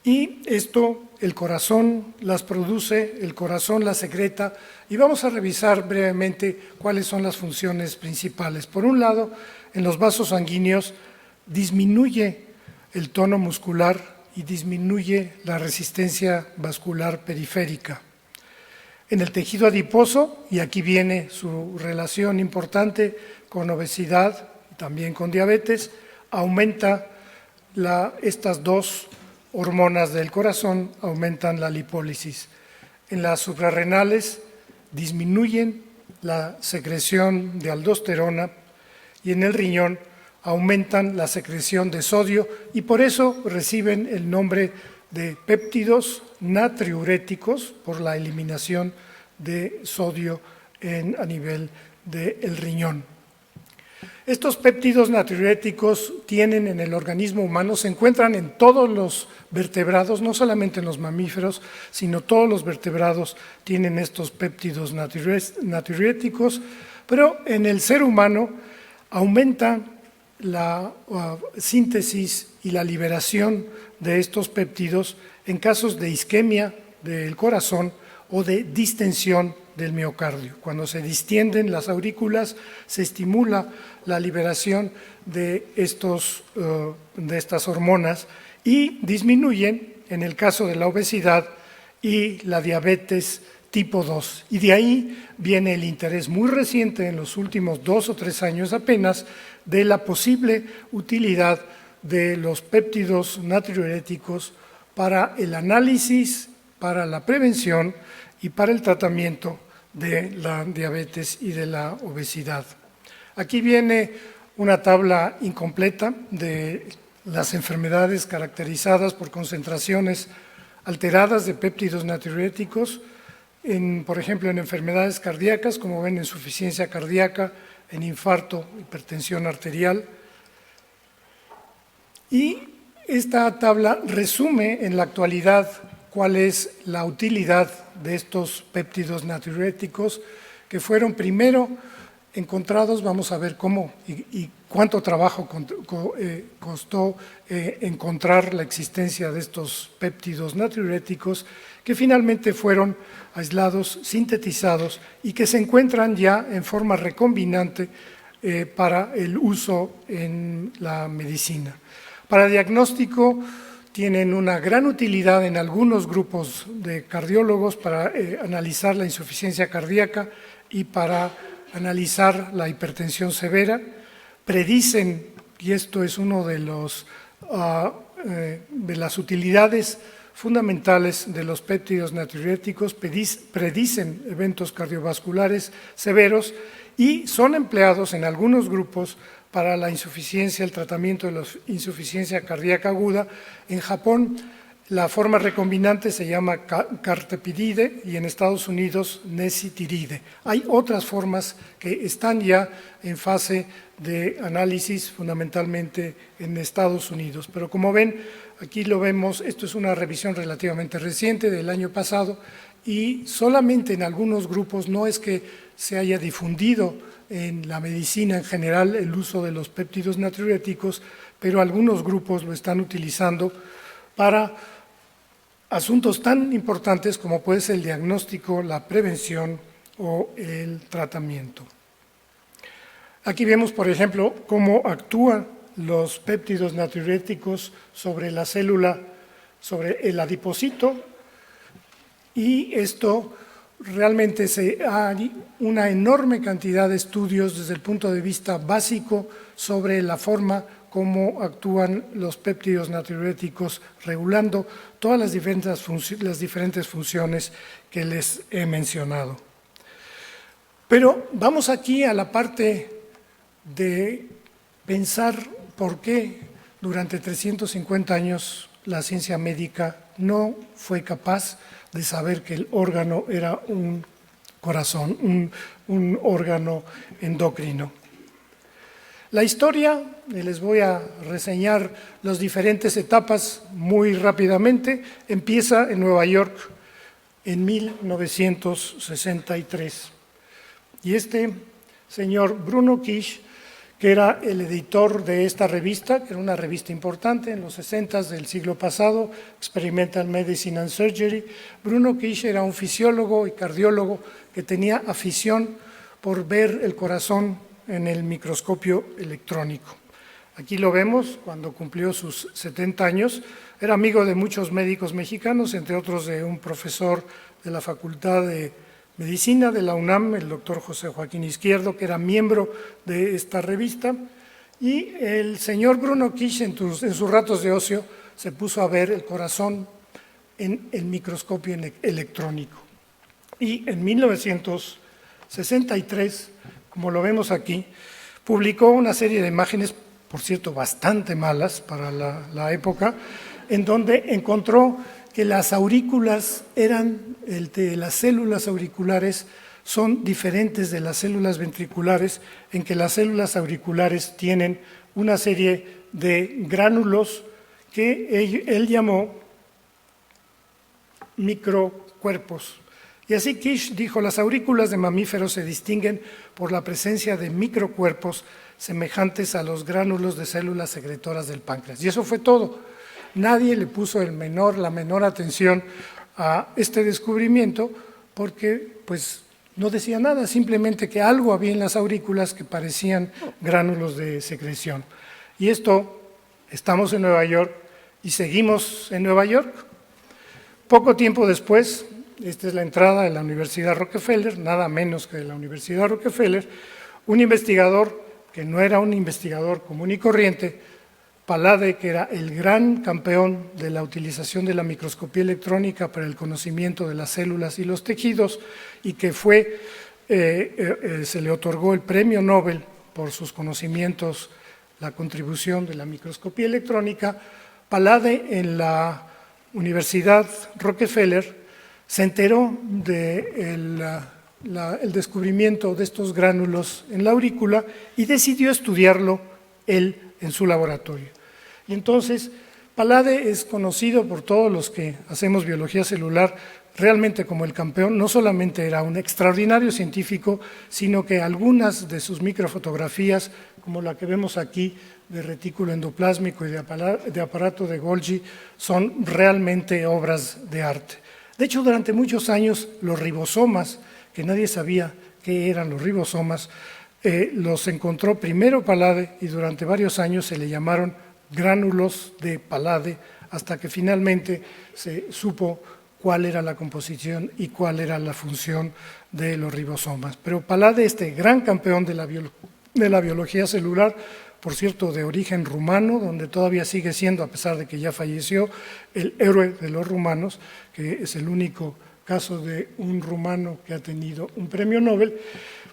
Y esto el corazón las produce, el corazón las secreta, y vamos a revisar brevemente cuáles son las funciones principales. Por un lado, en los vasos sanguíneos disminuye el tono muscular y disminuye la resistencia vascular periférica. En el tejido adiposo, y aquí viene su relación importante con obesidad y también con diabetes, aumenta estas dos hormonas del corazón, aumentan la lipólisis. En las suprarrenales disminuyen la secreción de aldosterona y en el riñón aumentan la secreción de sodio y por eso reciben el nombre de péptidos natriuréticos por la eliminación de sodio a nivel del riñón. Estos péptidos natriuréticos tienen en el organismo humano, se encuentran en todos los vertebrados, no solamente en los mamíferos, sino todos los vertebrados tienen estos péptidos natriuréticos, pero en el ser humano aumenta la síntesis y la liberación de estos péptidos en casos de isquemia del corazón o de distensión del miocardio. Cuando se distienden las aurículas, se estimula la liberación de estas hormonas y disminuyen, en el caso de la obesidad y la diabetes tipo 2. Y de ahí viene el interés muy reciente, en los últimos 2 o 3 años apenas, de la posible utilidad de los péptidos natriuréticos para el análisis, para la prevención y para el tratamiento de la diabetes y de la obesidad. Aquí viene una tabla incompleta de las enfermedades caracterizadas por concentraciones alteradas de péptidos natriuréticos, por ejemplo, en enfermedades cardíacas, como ven, insuficiencia cardíaca, en infarto, hipertensión arterial. Y esta tabla resume en la actualidad cuál es la utilidad de estos péptidos natriuréticos que fueron primero encontrados, vamos a ver cómo y cuánto trabajo costó encontrar la existencia de estos péptidos natriuréticos que finalmente fueron aislados, sintetizados y que se encuentran ya en forma recombinante para el uso en la medicina. Para diagnóstico tienen una gran utilidad en algunos grupos de cardiólogos para analizar la insuficiencia cardíaca y para analizar la hipertensión severa. Predicen, y esto es uno de las utilidades fundamentales de los péptidos natriuréticos, predicen eventos cardiovasculares severos y son empleados en algunos grupos para la insuficiencia, el tratamiento de la insuficiencia cardíaca aguda. En Japón, la forma recombinante se llama cartepiride y en Estados Unidos nesitiride. Hay otras formas que están ya en fase de análisis, fundamentalmente en Estados Unidos. Pero como ven, aquí lo vemos, esto es una revisión relativamente reciente del año pasado y solamente en algunos grupos, no es que se haya difundido en la medicina en general el uso de los péptidos natriuréticos, pero algunos grupos lo están utilizando para asuntos tan importantes como puede ser el diagnóstico, la prevención o el tratamiento. Aquí vemos, por ejemplo, cómo actúan los péptidos natriuréticos sobre la célula, sobre el adipocito, y esto realmente hay una enorme cantidad de estudios desde el punto de vista básico sobre la forma cómo actúan los péptidos natriuréticos, regulando todas las diferentes funciones que les he mencionado. Pero vamos aquí a la parte de pensar por qué durante 350 años la ciencia médica no fue capaz de saber que el órgano era un corazón, un órgano endocrino. La historia, les voy a reseñar las diferentes etapas muy rápidamente, empieza en Nueva York en 1963. Y este señor Bruno Kish, que era el editor de esta revista, que era una revista importante en los 60s del siglo pasado, Experimental Medicine and Surgery. Bruno Kish era un fisiólogo y cardiólogo que tenía afición por ver el corazón en el microscopio electrónico. Aquí lo vemos cuando cumplió sus 70 años. Era amigo de muchos médicos mexicanos, entre otros de un profesor de la Facultad de Medicina de la UNAM, el doctor José Joaquín Izquierdo, que era miembro de esta revista. Y el señor Bruno Kish, en sus ratos de ocio, se puso a ver el corazón en el microscopio electrónico. Y en 1963, como lo vemos aquí, publicó una serie de imágenes, por cierto, bastante malas para la época, en donde encontró que las aurículas las células auriculares son diferentes de las células ventriculares, en que las células auriculares tienen una serie de gránulos que él llamó microcuerpos. Y así Kish dijo, las aurículas de mamíferos se distinguen por la presencia de microcuerpos semejantes a los gránulos de células secretoras del páncreas. Y eso fue todo. Nadie le puso la menor atención a este descubrimiento porque pues, no decía nada, simplemente que algo había en las aurículas que parecían gránulos de secreción. Y estamos en Nueva York y seguimos en Nueva York. Poco tiempo después, esta es la entrada de la Universidad Rockefeller, nada menos que de la Universidad Rockefeller, un investigador que no era un investigador común y corriente, Palade, que era el gran campeón de la utilización de la microscopía electrónica para el conocimiento de las células y los tejidos, y que se le otorgó el premio Nobel por sus conocimientos, la contribución de la microscopía electrónica. Palade, en la Universidad Rockefeller, se enteró del descubrimiento de estos gránulos en la aurícula y decidió estudiarlo él en su laboratorio. Y entonces, Palade es conocido por todos los que hacemos biología celular realmente como el campeón. No solamente era un extraordinario científico, sino que algunas de sus microfotografías, como la que vemos aquí, de retículo endoplásmico y de aparato de Golgi, son realmente obras de arte. De hecho, durante muchos años, los ribosomas, que nadie sabía qué eran los ribosomas, los encontró primero Palade y durante varios años se le llamaron gránulos de Palade, hasta que finalmente se supo cuál era la composición y cuál era la función de los ribosomas. Pero Palade, este gran campeón de la biología celular, por cierto, de origen rumano, donde todavía sigue siendo, a pesar de que ya falleció, el héroe de los rumanos, que es el único caso de un rumano que ha tenido un premio Nobel,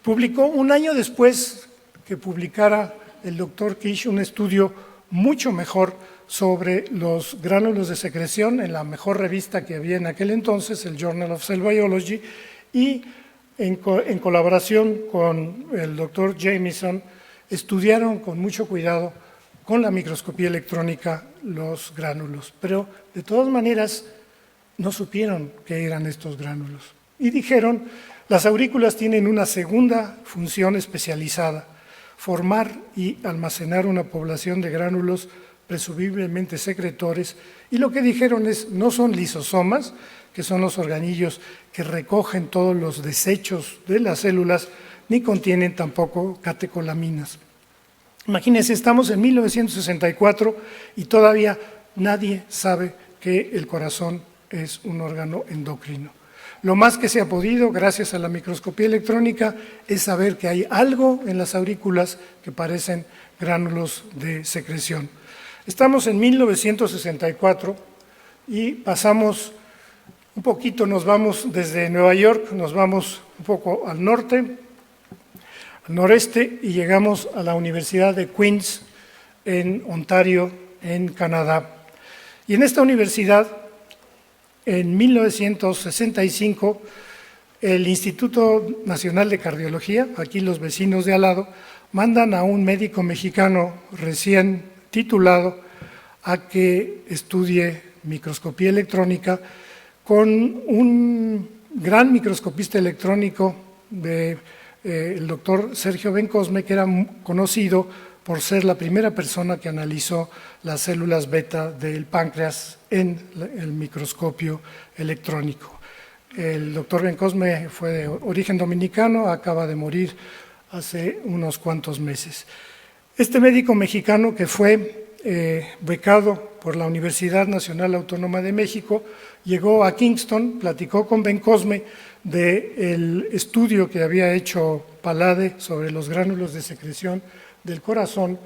publicó un año después que publicara el doctor Kish un estudio mucho mejor sobre los gránulos de secreción en la mejor revista que había en aquel entonces, el Journal of Cell Biology, y en colaboración con el doctor Jamieson, estudiaron con mucho cuidado con la microscopía electrónica los gránulos, pero de todas maneras no supieron qué eran estos gránulos. Y dijeron, las aurículas tienen una segunda función especializada, formar y almacenar una población de gránulos presumiblemente secretores, y lo que dijeron es, no son lisosomas, que son los organillos que recogen todos los desechos de las células, ni contienen tampoco catecolaminas. Imagínense, estamos en 1964 y todavía nadie sabe que el corazón es un órgano endocrino. Lo más que se ha podido, gracias a la microscopía electrónica, es saber que hay algo en las aurículas que parecen gránulos de secreción. Estamos en 1964 y pasamos un poquito, nos vamos desde Nueva York, nos vamos un poco al norte, al noreste, y llegamos a la Universidad de Queens en Ontario, en Canadá. Y en esta universidad, en 1965, el Instituto Nacional de Cardiología, aquí los vecinos de al lado, mandan a un médico mexicano recién titulado a que estudie microscopía electrónica con un gran microscopista electrónico de el doctor Sergio Bencosme, que era conocido por ser la primera persona que analizó las células beta del páncreas en el microscopio electrónico. El doctor Bencosme fue de origen dominicano, acaba de morir hace unos cuantos meses. Este médico mexicano, que fue becado por la Universidad Nacional Autónoma de México, llegó a Kingston, platicó con Bencosme del estudio que había hecho Palade sobre los gránulos de secreción del corazón,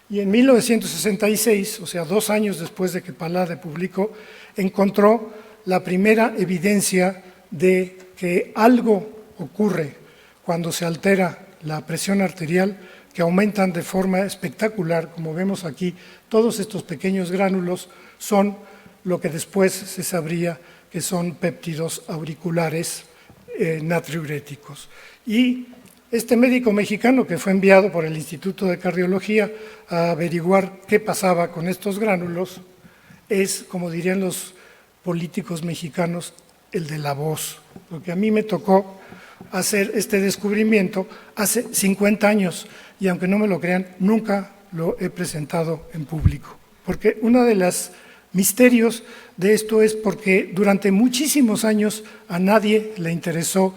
y en 1966, o sea, 2 años después de que Palade publicó, encontró la primera evidencia de que algo ocurre cuando se altera la presión arterial, que aumentan de forma espectacular. Como vemos aquí, todos estos pequeños gránulos son lo que después se sabría que son péptidos auriculares natriuréticos. Y este médico mexicano, que fue enviado por el Instituto de Cardiología a averiguar qué pasaba con estos gránulos, es, como dirían los políticos mexicanos, el de la voz. Porque a mí me tocó hacer este descubrimiento hace 50 años y, aunque no me lo crean, nunca lo he presentado en público. Porque uno de los misterios de esto es porque durante muchísimos años a nadie le interesó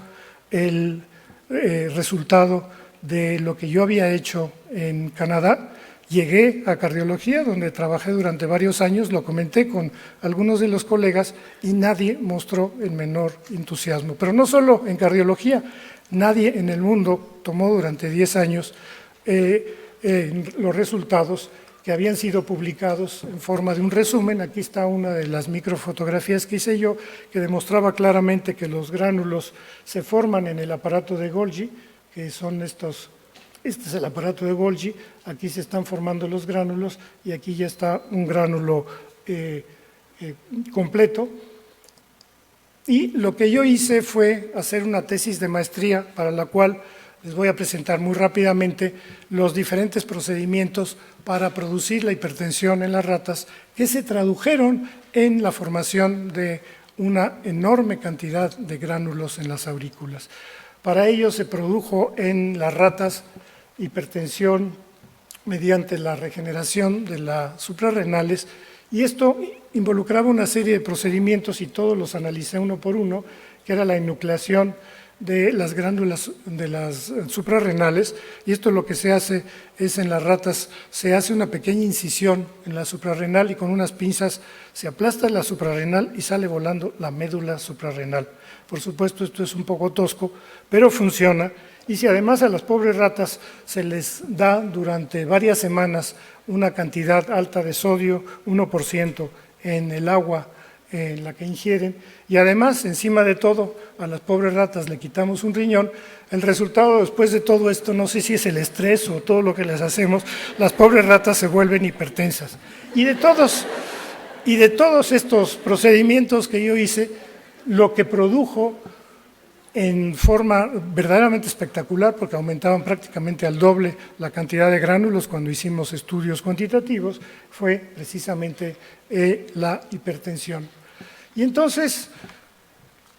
el resultado de lo que yo había hecho en Canadá. Llegué a cardiología, donde trabajé durante varios años, lo comenté con algunos de los colegas y nadie mostró el menor entusiasmo. Pero no solo en cardiología, nadie en el mundo tomó durante 10 años los resultados que habían sido publicados en forma de un resumen. Aquí está una de las microfotografías que hice yo, que demostraba claramente que los gránulos se forman en el aparato de Golgi, que son estos. Este es el aparato de Golgi, aquí se están formando los gránulos y aquí ya está un gránulo completo. Y lo que yo hice fue hacer una tesis de maestría, para la cual les voy a presentar muy rápidamente los diferentes procedimientos para producir la hipertensión en las ratas, que se tradujeron en la formación de una enorme cantidad de gránulos en las aurículas. Para ello se produjo en las ratas hipertensión mediante la regeneración de las suprarrenales, y esto involucraba una serie de procedimientos y todos los analicé uno por uno, que era la enucleación de las glándulas de las suprarrenales, y esto lo que se hace es, en las ratas se hace una pequeña incisión en la suprarrenal y con unas pinzas se aplasta la suprarrenal y sale volando la médula suprarrenal. Por supuesto, esto es un poco tosco, pero funciona. Y si además a las pobres ratas se les da durante varias semanas una cantidad alta de sodio, 1% en el agua en la que ingieren, y además, encima de todo, a las pobres ratas le quitamos un riñón, el resultado después de todo esto, no sé si es el estrés o todo lo que les hacemos, las pobres ratas se vuelven hipertensas. Y de todos estos procedimientos que yo hice, lo que produjo en forma verdaderamente espectacular, porque aumentaban prácticamente al doble la cantidad de gránulos cuando hicimos estudios cuantitativos, fue precisamente la hipertensión. Y entonces,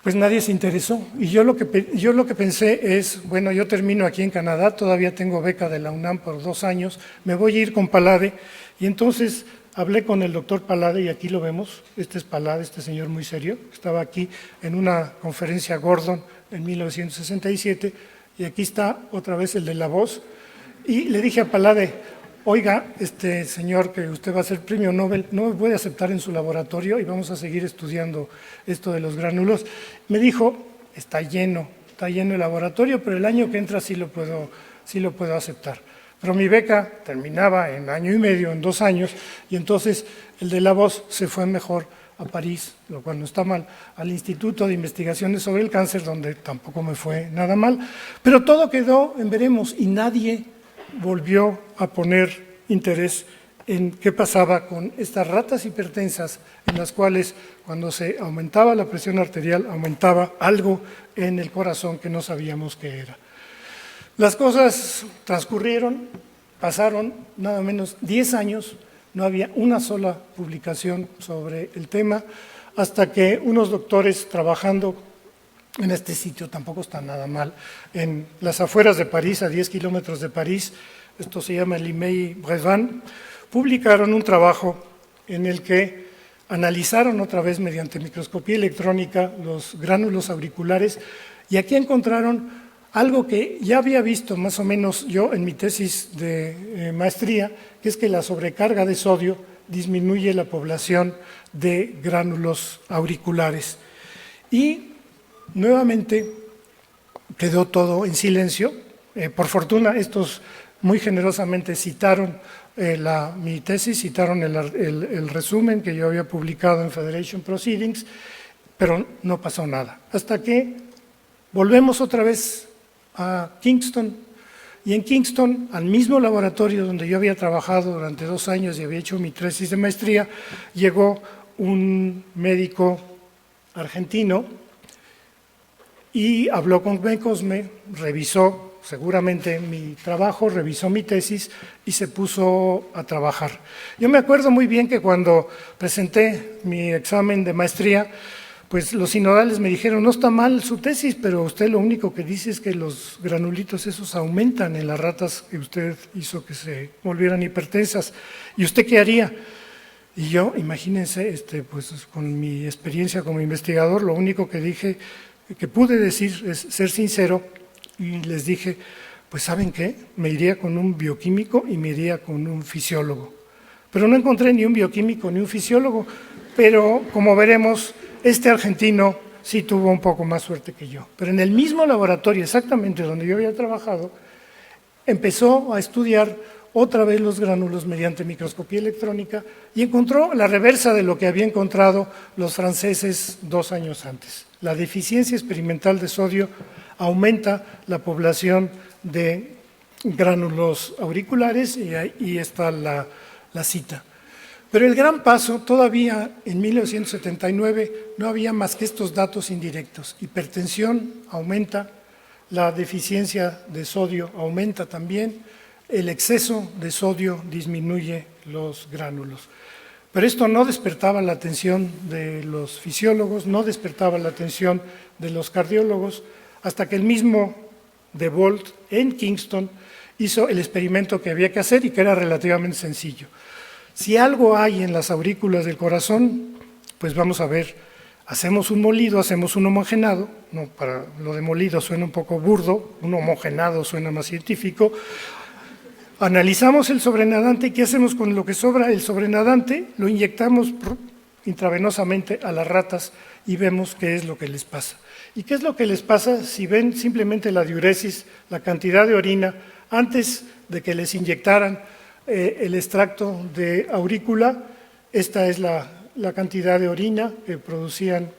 pues nadie se interesó. Y yo lo que pensé es, bueno, yo termino aquí en Canadá, todavía tengo beca de la UNAM por 2 años, me voy a ir con Palade, y entonces hablé con el doctor Palade, y aquí lo vemos, este es Palade, este señor muy serio, estaba aquí en una conferencia Gordon en 1967, y aquí está otra vez el de la voz, y le dije a Palade, oiga, este señor que usted va a ser premio Nobel, ¿no me puede aceptar en su laboratorio y vamos a seguir estudiando esto de los gránulos? Me dijo, está lleno el laboratorio, pero el año que entra sí lo puedo aceptar. Pero mi beca terminaba en 1 año y medio, en 2 años, y entonces el de la voz se fue mejor a París, lo cual no está mal, al Instituto de Investigaciones sobre el Cáncer, donde tampoco me fue nada mal, pero todo quedó en veremos y nadie volvió a poner interés en qué pasaba con estas ratas hipertensas, en las cuales cuando se aumentaba la presión arterial aumentaba algo en el corazón que no sabíamos qué era. Las cosas transcurrieron, pasaron nada menos 10 años, no había una sola publicación sobre el tema, hasta que unos doctores trabajando en este sitio, tampoco está nada mal, en las afueras de París, a 10 kilómetros de París, esto se llama Limeil-Brévannes, publicaron un trabajo en el que analizaron otra vez mediante microscopía electrónica los gránulos auriculares y aquí encontraron algo que ya había visto más o menos yo en mi tesis de maestría, que es que la sobrecarga de sodio disminuye la población de gránulos auriculares. Y nuevamente quedó todo en silencio. Por fortuna, estos muy generosamente citaron mi tesis, citaron el resumen que yo había publicado en Federation Proceedings, pero no pasó nada. Hasta que volvemos otra vez a Kingston, y en Kingston, al mismo laboratorio donde yo había trabajado durante 2 años y había hecho mi tesis de maestría, llegó un médico argentino y habló con Cosme, revisó seguramente mi trabajo, revisó mi tesis y se puso a trabajar. Yo me acuerdo muy bien que cuando presenté mi examen de maestría, pues los sinodales me dijeron, no está mal su tesis, pero usted lo único que dice es que los granulitos esos aumentan en las ratas que usted hizo que se volvieran hipertensas. ¿Y usted qué haría? Y yo, imagínense, pues con mi experiencia como investigador, lo único que dije, que pude decir es ser sincero, y les dije, pues ¿saben qué? Me iría con un bioquímico y me iría con un fisiólogo. Pero no encontré ni un bioquímico ni un fisiólogo, pero como veremos, este argentino sí tuvo un poco más suerte que yo. Pero en el mismo laboratorio, exactamente donde yo había trabajado, empezó a estudiar otra vez los gránulos mediante microscopía electrónica y encontró la reversa de lo que había encontrado los franceses 2 años antes. La deficiencia experimental de sodio aumenta la población de gránulos auriculares y ahí está la cita. Pero el gran paso, todavía en 1979 no había más que estos datos indirectos. Hipertensión aumenta, la deficiencia de sodio aumenta también, el exceso de sodio disminuye los gránulos. Pero esto no despertaba la atención de los fisiólogos, no despertaba la atención de los cardiólogos, hasta que el mismo de Bolt en Kingston hizo el experimento que había que hacer y que era relativamente sencillo. Si algo hay en las aurículas del corazón, pues vamos a ver, hacemos un molido, hacemos un homogenado, no, para lo de molido suena un poco burdo, un homogenado suena más científico, analizamos el sobrenadante y ¿qué hacemos con lo que sobra? El sobrenadante lo inyectamos intravenosamente a las ratas y vemos qué es lo que les pasa. ¿Y qué es lo que les pasa si ven simplemente la diuresis, la cantidad de orina, antes de que les inyectaran el extracto de aurícula? Esta es la cantidad de orina que producían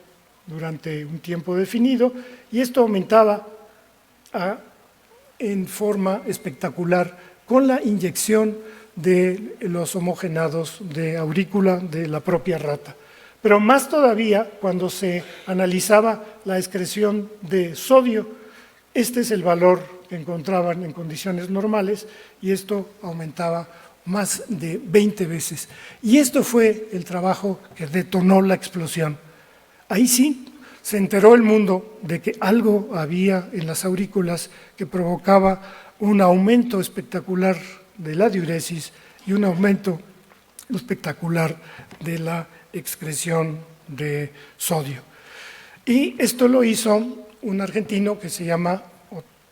durante un tiempo definido y esto aumentaba en forma espectacular con la inyección de los homogenados de aurícula de la propia rata. Pero más todavía cuando se analizaba la excreción de sodio, este es el valor que encontraban en condiciones normales y esto aumentaba más de 20 veces. Y esto fue el trabajo que detonó la explosión. Ahí sí se enteró el mundo de que algo había en las aurículas que provocaba un aumento espectacular de la diuresis y un aumento espectacular de la excreción de sodio. Y esto lo hizo un argentino que se llama,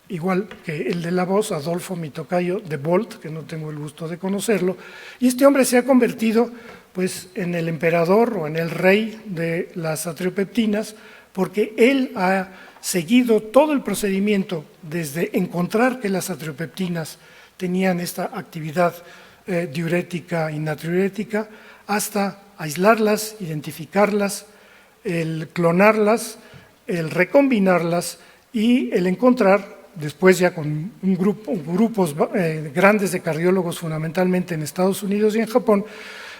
igual que el de la voz, Adolfo Mitocayo de Bolt, que no tengo el gusto de conocerlo, y este hombre se ha convertido pues, en el emperador o en el rey de las atriopeptinas, porque él ha seguido todo el procedimiento desde encontrar que las atriopeptinas tenían esta actividad diurética y natriurética, hasta aislarlas, identificarlas, el clonarlas, el recombinarlas y el encontrar, después ya con grupos grandes de cardiólogos, fundamentalmente en Estados Unidos y en Japón,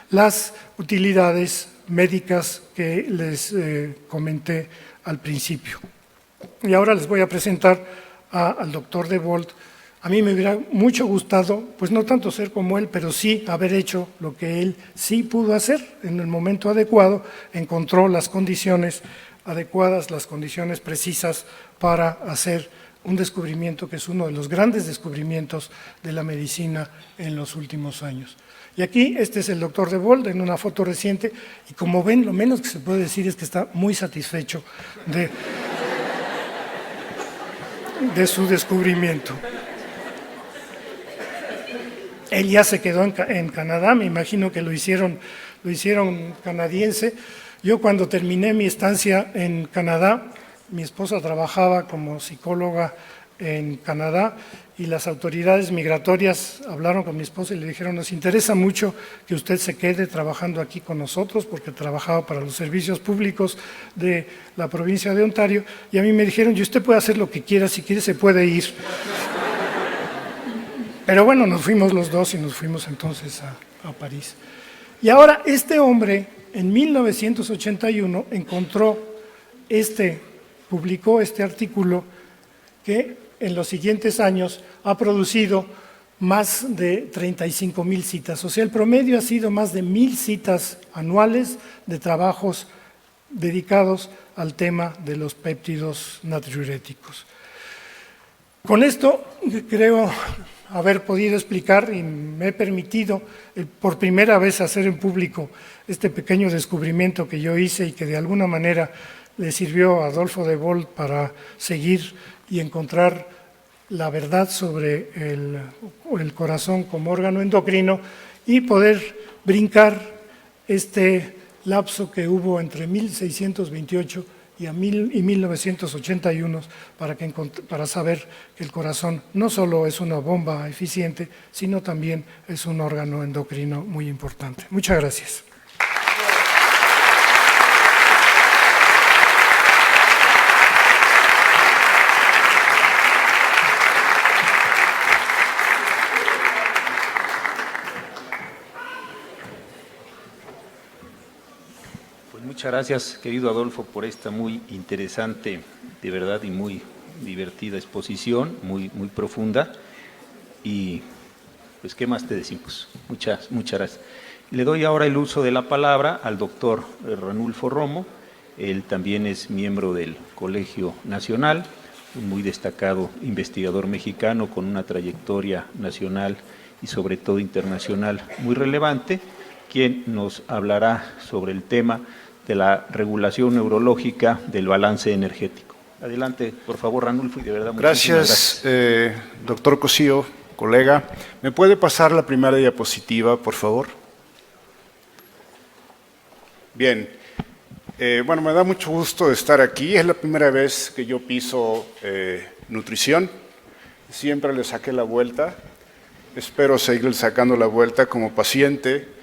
las utilidades médicas que les comenté al principio. Y ahora les voy a presentar al doctor de Bolt. A mí me hubiera mucho gustado, pues no tanto ser como él, pero sí haber hecho lo que él sí pudo hacer en el momento adecuado, encontró las condiciones adecuadas, las condiciones precisas para hacer un descubrimiento que es uno de los grandes descubrimientos de la medicina en los últimos años. Y aquí, este es el doctor de Bold en una foto reciente, y como ven, lo menos que se puede decir es que está muy satisfecho de su descubrimiento. Él ya se quedó en Canadá, me imagino que lo hicieron canadiense. Yo cuando terminé mi estancia en Canadá, mi esposa trabajaba como psicóloga en Canadá y las autoridades migratorias hablaron con mi esposa y le dijeron: nos interesa mucho que usted se quede trabajando aquí con nosotros, porque trabajaba para los servicios públicos de la provincia de Ontario, y a mí me dijeron: y usted puede hacer lo que quiera, si quiere se puede ir. Pero bueno, nos fuimos los dos y nos fuimos entonces a París. Y ahora este hombre en 1981 publicó este artículo que en los siguientes años ha producido más de 35,000 citas. O sea, el promedio ha sido más de 1,000 citas anuales de trabajos dedicados al tema de los péptidos natriuréticos. Con esto creo haber podido explicar, y me he permitido por primera vez hacer en público este pequeño descubrimiento que yo hice y que de alguna manera le sirvió a Adolfo de Bold para seguir y encontrar la verdad sobre el corazón como órgano endocrino y poder brincar este lapso que hubo entre 1628 y 1981 para saber que el corazón no solo es una bomba eficiente, sino también es un órgano endocrino muy importante. Muchas gracias. Muchas gracias, querido Adolfo, por esta muy interesante, de verdad, y muy divertida exposición, muy profunda. Y, pues, ¿qué más te decimos? Muchas gracias. Le doy ahora el uso de la palabra al doctor Ranulfo Romo. Él también es miembro del Colegio Nacional, un muy destacado investigador mexicano con una trayectoria nacional y sobre todo internacional muy relevante, quien nos hablará sobre el tema de la regulación neurológica del balance energético. Adelante, por favor, Ranulfo, y de verdad muchísimas gracias. Doctor Cosío, colega, ¿me puede pasar la primera diapositiva, por favor? Bien, bueno, me da mucho gusto estar aquí. Es la primera vez que yo piso nutrición. Siempre le saqué la vuelta. Espero seguir sacando la vuelta como paciente.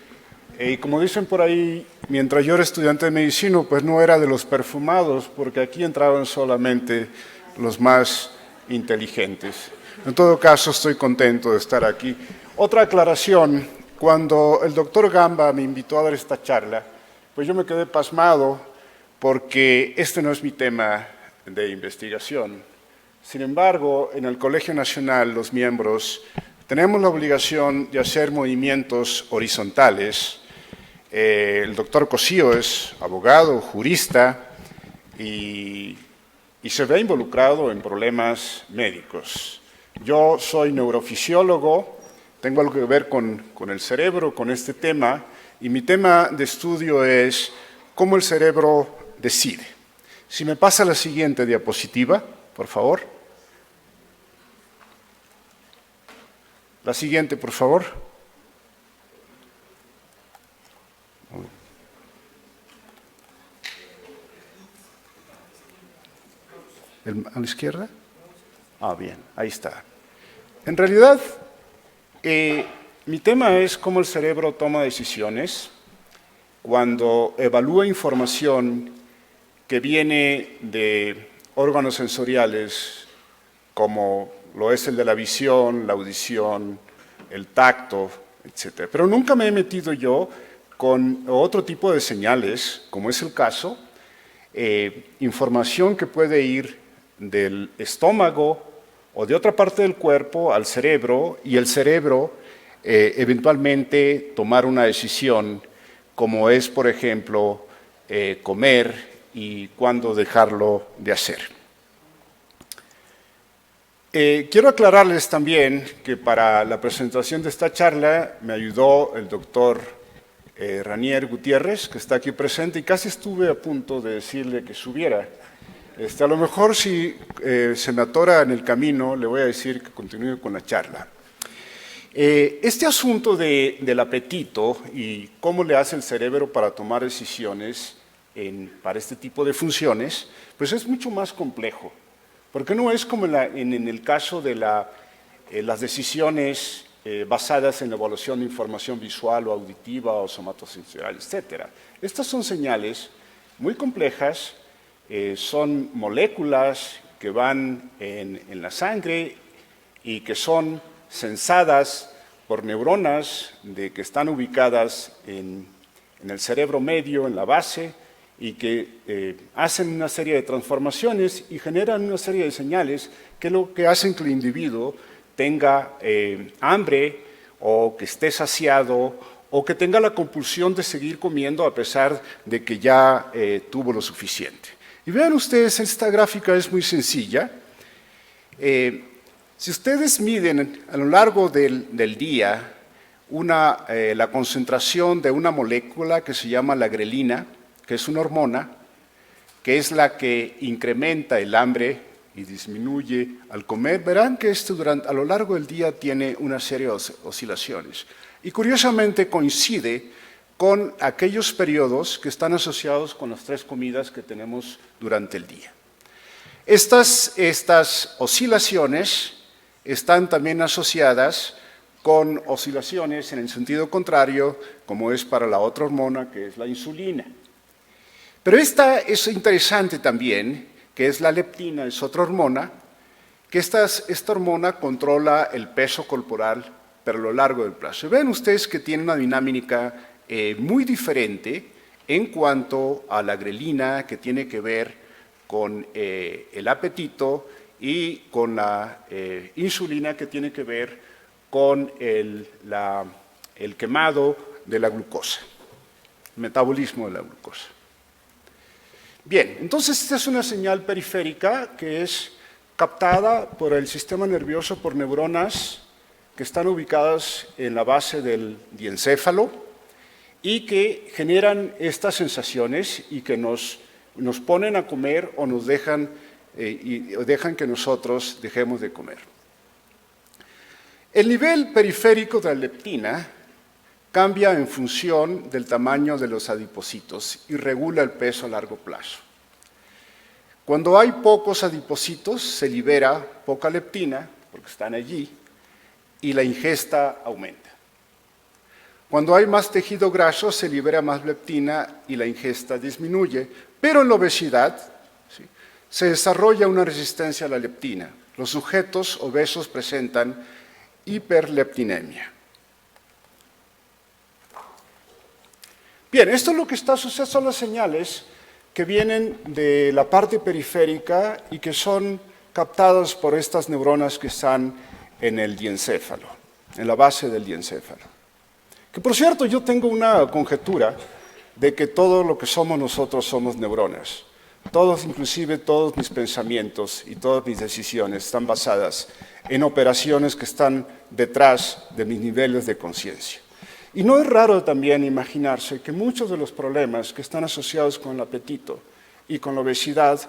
Y como dicen por ahí, mientras yo era estudiante de medicina, pues no era de los perfumados, porque aquí entraban solamente los más inteligentes. En todo caso, estoy contento de estar aquí. Otra aclaración: cuando el doctor Gamba me invitó a dar esta charla, pues yo me quedé pasmado, porque este no es mi tema de investigación. Sin embargo, en el Colegio Nacional, los miembros tenemos la obligación de hacer movimientos horizontales. El doctor Cosío es abogado, jurista y se ve involucrado en problemas médicos. Yo soy neurofisiólogo, tengo algo que ver con el cerebro, con este tema, y mi tema de estudio es cómo el cerebro decide. Si me pasa la siguiente diapositiva, por favor. La siguiente, por favor. ¿A la izquierda? Ah, bien, ahí está. En realidad, mi tema es cómo el cerebro toma decisiones cuando evalúa información que viene de órganos sensoriales, como lo es el de la visión, la audición, el tacto, etc. Pero nunca me he metido yo con otro tipo de señales, como es el caso, información que puede ir del estómago o de otra parte del cuerpo al cerebro, y el cerebro eventualmente tomar una decisión, como es, por ejemplo, comer y cuándo dejarlo de hacer. Quiero aclararles también que para la presentación de esta charla me ayudó el doctor Ranier Gutiérrez, que está aquí presente, y casi estuve a punto de decirle que subiera. A lo mejor si se me atora en el camino, le voy a decir que continúe con la charla. Este asunto del apetito y cómo le hace el cerebro para tomar decisiones para este tipo de funciones, pues es mucho más complejo. Porque no es como en el caso de las decisiones basadas en la evaluación de información visual o auditiva o somatosensorial, etc. Estas son señales muy complejas, son moléculas que van en la sangre y que son sensadas por neuronas que están ubicadas en el cerebro medio, en la base, y que hacen una serie de transformaciones y generan una serie de señales que lo que hacen que el individuo tenga hambre o que esté saciado o que tenga la compulsión de seguir comiendo a pesar de que ya tuvo lo suficiente. Y vean ustedes, esta gráfica es muy sencilla. Si ustedes miden a lo largo del día la concentración de una molécula que se llama la grelina, que es una hormona, que es la que incrementa el hambre y disminuye al comer, verán que esto a lo largo del día tiene una serie de oscilaciones. Y curiosamente coincide con aquellos periodos que están asociados con las 3 comidas que tenemos durante el día. Estas oscilaciones están también asociadas con oscilaciones en el sentido contrario, como es para la otra hormona, que es la insulina. Pero esta es interesante también, que es la leptina, es otra hormona, que esta hormona controla el peso corporal, pero a lo largo del plazo. Ven ustedes que tiene una dinámica muy diferente en cuanto a la grelina, que tiene que ver con el apetito, y con la insulina, que tiene que ver con el quemado de la glucosa, el metabolismo de la glucosa. Bien, entonces esta es una señal periférica que es captada por el sistema nervioso por neuronas que están ubicadas en la base del diencéfalo y que generan estas sensaciones y que nos ponen a comer o nos dejan que nosotros dejemos de comer. El nivel periférico de la leptina cambia en función del tamaño de los adipocitos y regula el peso a largo plazo. Cuando hay pocos adipocitos, se libera poca leptina, porque están allí, y la ingesta aumenta. Cuando hay más tejido graso, se libera más leptina y la ingesta disminuye, pero en la obesidad se desarrolla una resistencia a la leptina. Los sujetos obesos presentan hiperleptinemia. Bien, esto es lo que está sucediendo, son las señales que vienen de la parte periférica y que son captadas por estas neuronas que están en el diencéfalo, en la base del diencéfalo. Que por cierto, yo tengo una conjetura de que todo lo que somos nosotros somos neuronas. Todos, inclusive todos mis pensamientos y todas mis decisiones están basadas en operaciones que están detrás de mis niveles de conciencia. Y no es raro también imaginarse que muchos de los problemas que están asociados con el apetito y con la obesidad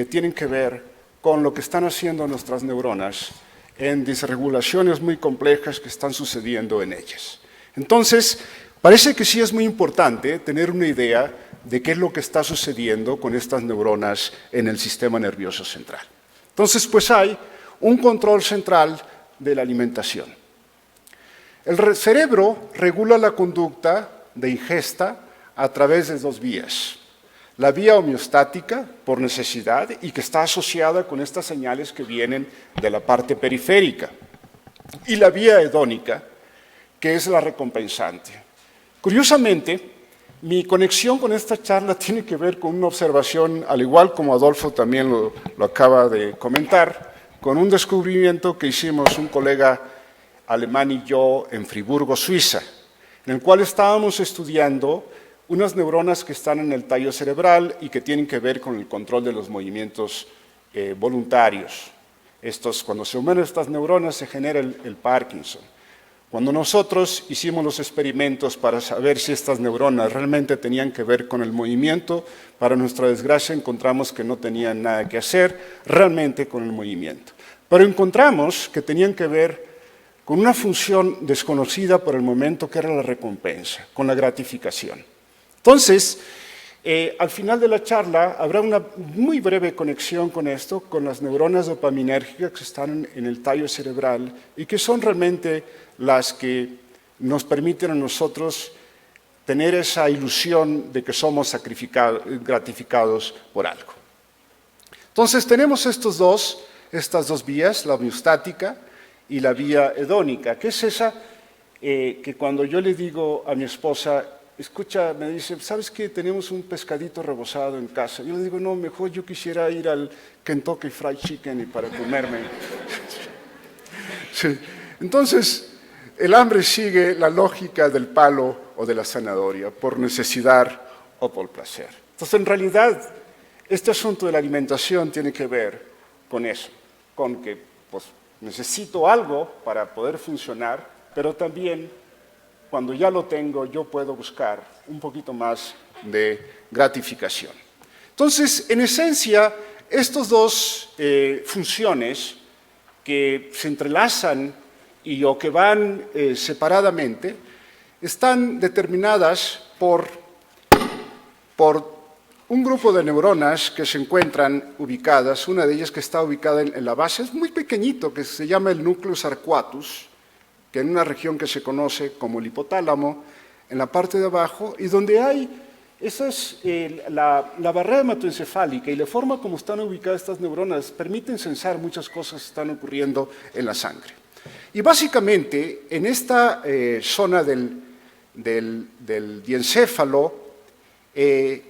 tienen que ver con lo que están haciendo nuestras neuronas en desregulaciones muy complejas que están sucediendo en ellas. Entonces, parece que sí es muy importante tener una idea de qué es lo que está sucediendo con estas neuronas en el sistema nervioso central. Entonces, pues hay un control central de la alimentación. El cerebro regula la conducta de ingesta a través de 2 vías. La vía homeostática, por necesidad, y que está asociada con estas señales que vienen de la parte periférica. Y la vía hedónica, que es la recompensante. Curiosamente, mi conexión con esta charla tiene que ver con una observación, al igual como Adolfo también lo acaba de comentar, con un descubrimiento que hicimos un colega alemán y yo en Friburgo, Suiza, en el cual estábamos estudiando unas neuronas que están en el tallo cerebral y que tienen que ver con el control de los movimientos voluntarios. Cuando se aumentan estas neuronas se genera el Parkinson. Cuando nosotros hicimos los experimentos para saber si estas neuronas realmente tenían que ver con el movimiento, para nuestra desgracia encontramos que no tenían nada que hacer realmente con el movimiento. Pero encontramos que tenían que ver con una función desconocida por el momento, que era la recompensa, con la gratificación. Entonces, al final de la charla habrá una muy breve conexión con esto, con las neuronas dopaminérgicas que están en el tallo cerebral y que son realmente las que nos permiten a nosotros tener esa ilusión de que somos gratificados por algo. Entonces tenemos estas dos vías, la homeostática y la vía hedónica, que es esa que cuando yo le digo a mi esposa, escucha, me dice, ¿sabes qué? Tenemos un pescadito rebozado en casa. Yo le digo, no, mejor yo quisiera ir al Kentucky Fried Chicken y para comerme. Sí. Entonces, el hambre sigue la lógica del palo o de la zanahoria, por necesidad o por placer. Entonces, en realidad, este asunto de la alimentación tiene que ver con eso, con que pues, necesito algo para poder funcionar, pero también cuando ya lo tengo, yo puedo buscar un poquito más de gratificación. Entonces, en esencia, estas dos funciones que se entrelazan o que van separadamente, están determinadas por un grupo de neuronas que se encuentran ubicadas, una de ellas que está ubicada en la base, es muy pequeñito, que se llama el nucleus arcuatus, que en una región que se conoce como el hipotálamo, en la parte de abajo, y donde hay la barrera hematoencefálica y la forma como están ubicadas estas neuronas permiten sensar muchas cosas que están ocurriendo en la sangre. Y básicamente, en esta zona del diencéfalo, en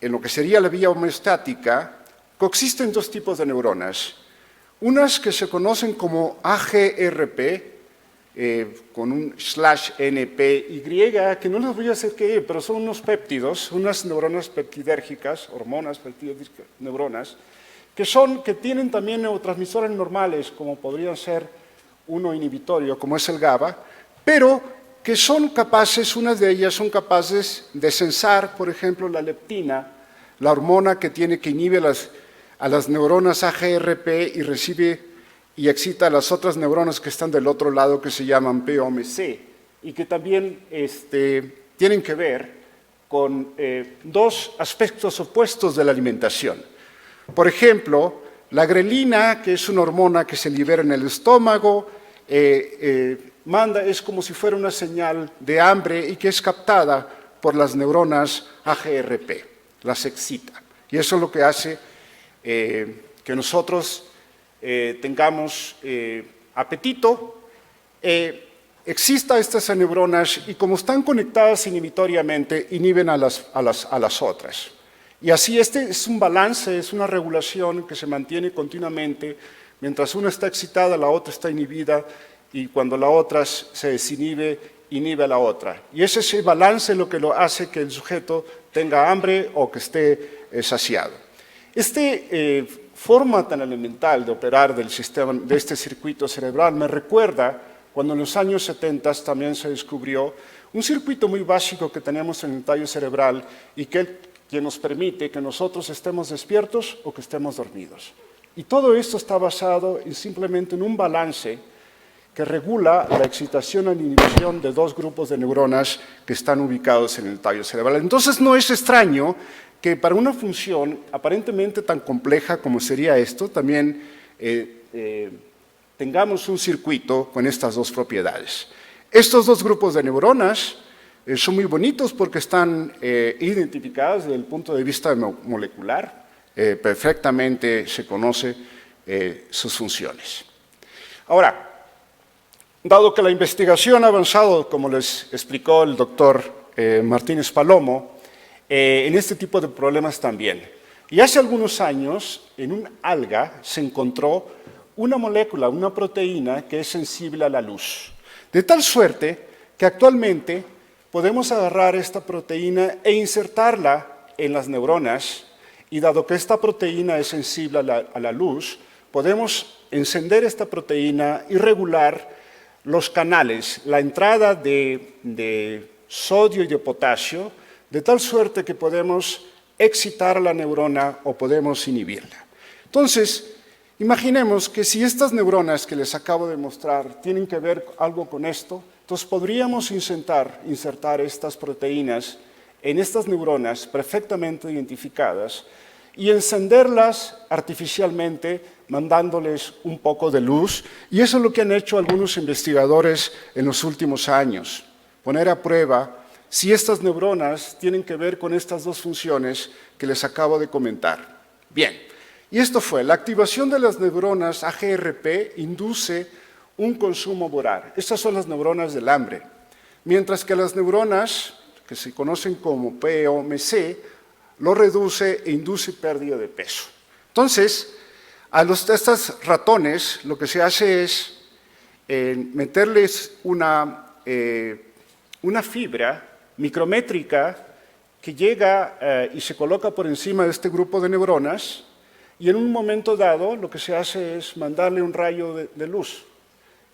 lo que sería la vía homeostática, coexisten dos tipos de neuronas. Unas que se conocen como AGRP, con un /NPY, que no les voy a hacer qué, pero son unos péptidos, unas neuronas peptidérgicas, hormonas peptidérgicas, neuronas, que tienen también neurotransmisores normales, como podrían ser uno inhibitorio, como es el GABA, pero que son capaces, unas de ellas son capaces de sensar, por ejemplo, la leptina, la hormona que inhibe a las neuronas AGRP y recibe y excita a las otras neuronas que están del otro lado, que se llaman POMC, y que también tienen que ver con dos aspectos opuestos de la alimentación. Por ejemplo, la grelina, que es una hormona que se libera en el estómago, es como si fuera una señal de hambre y que es captada por las neuronas AGRP, las excita. Y eso es lo que hace que nosotros tengamos apetito, exista estas neuronas y como están conectadas inhibitoriamente, inhiben a las otras. Y así es un balance, es una regulación que se mantiene continuamente. Mientras una está excitada, la otra está inhibida, y cuando la otra se desinhibe, inhibe a la otra. Y es ese balance lo que lo hace que el sujeto tenga hambre o que esté saciado. Forma tan elemental de operar del sistema, de este circuito cerebral, me recuerda cuando en los años 70 también se descubrió un circuito muy básico que tenemos en el tallo cerebral y que nos permite que nosotros estemos despiertos o que estemos dormidos. Y todo esto está basado simplemente en un balance que regula la excitación e inhibición de dos grupos de neuronas que están ubicados en el tallo cerebral. Entonces no es extraño que para una función aparentemente tan compleja como sería esto, también tengamos un circuito con estas dos propiedades. Estos dos grupos de neuronas son muy bonitos porque están identificados desde el punto de vista molecular, perfectamente se conoce sus funciones. Ahora, dado que la investigación ha avanzado, como les explicó el doctor Martínez Palomo, en este tipo de problemas también. Y hace algunos años, en un alga, se encontró una molécula, una proteína que es sensible a la luz. De tal suerte que actualmente podemos agarrar esta proteína e insertarla en las neuronas, y dado que esta proteína es sensible a la luz, podemos encender esta proteína y regular los canales, la entrada de sodio y de potasio, de tal suerte que podemos excitar a la neurona o podemos inhibirla. Entonces, imaginemos que si estas neuronas que les acabo de mostrar tienen que ver algo con esto, entonces podríamos insertar estas proteínas en estas neuronas perfectamente identificadas y encenderlas artificialmente mandándoles un poco de luz, y eso es lo que han hecho algunos investigadores en los últimos años, poner a prueba si estas neuronas tienen que ver con estas dos funciones que les acabo de comentar. Bien, y esto fue, la activación de las neuronas AGRP induce un consumo voraz. Estas son las neuronas del hambre, mientras que las neuronas que se conocen como POMC lo reduce e induce pérdida de peso. Entonces, a estos ratones lo que se hace es meterles una fibra micrométrica que llega y se coloca por encima de este grupo de neuronas, y en un momento dado lo que se hace es mandarle un rayo de luz.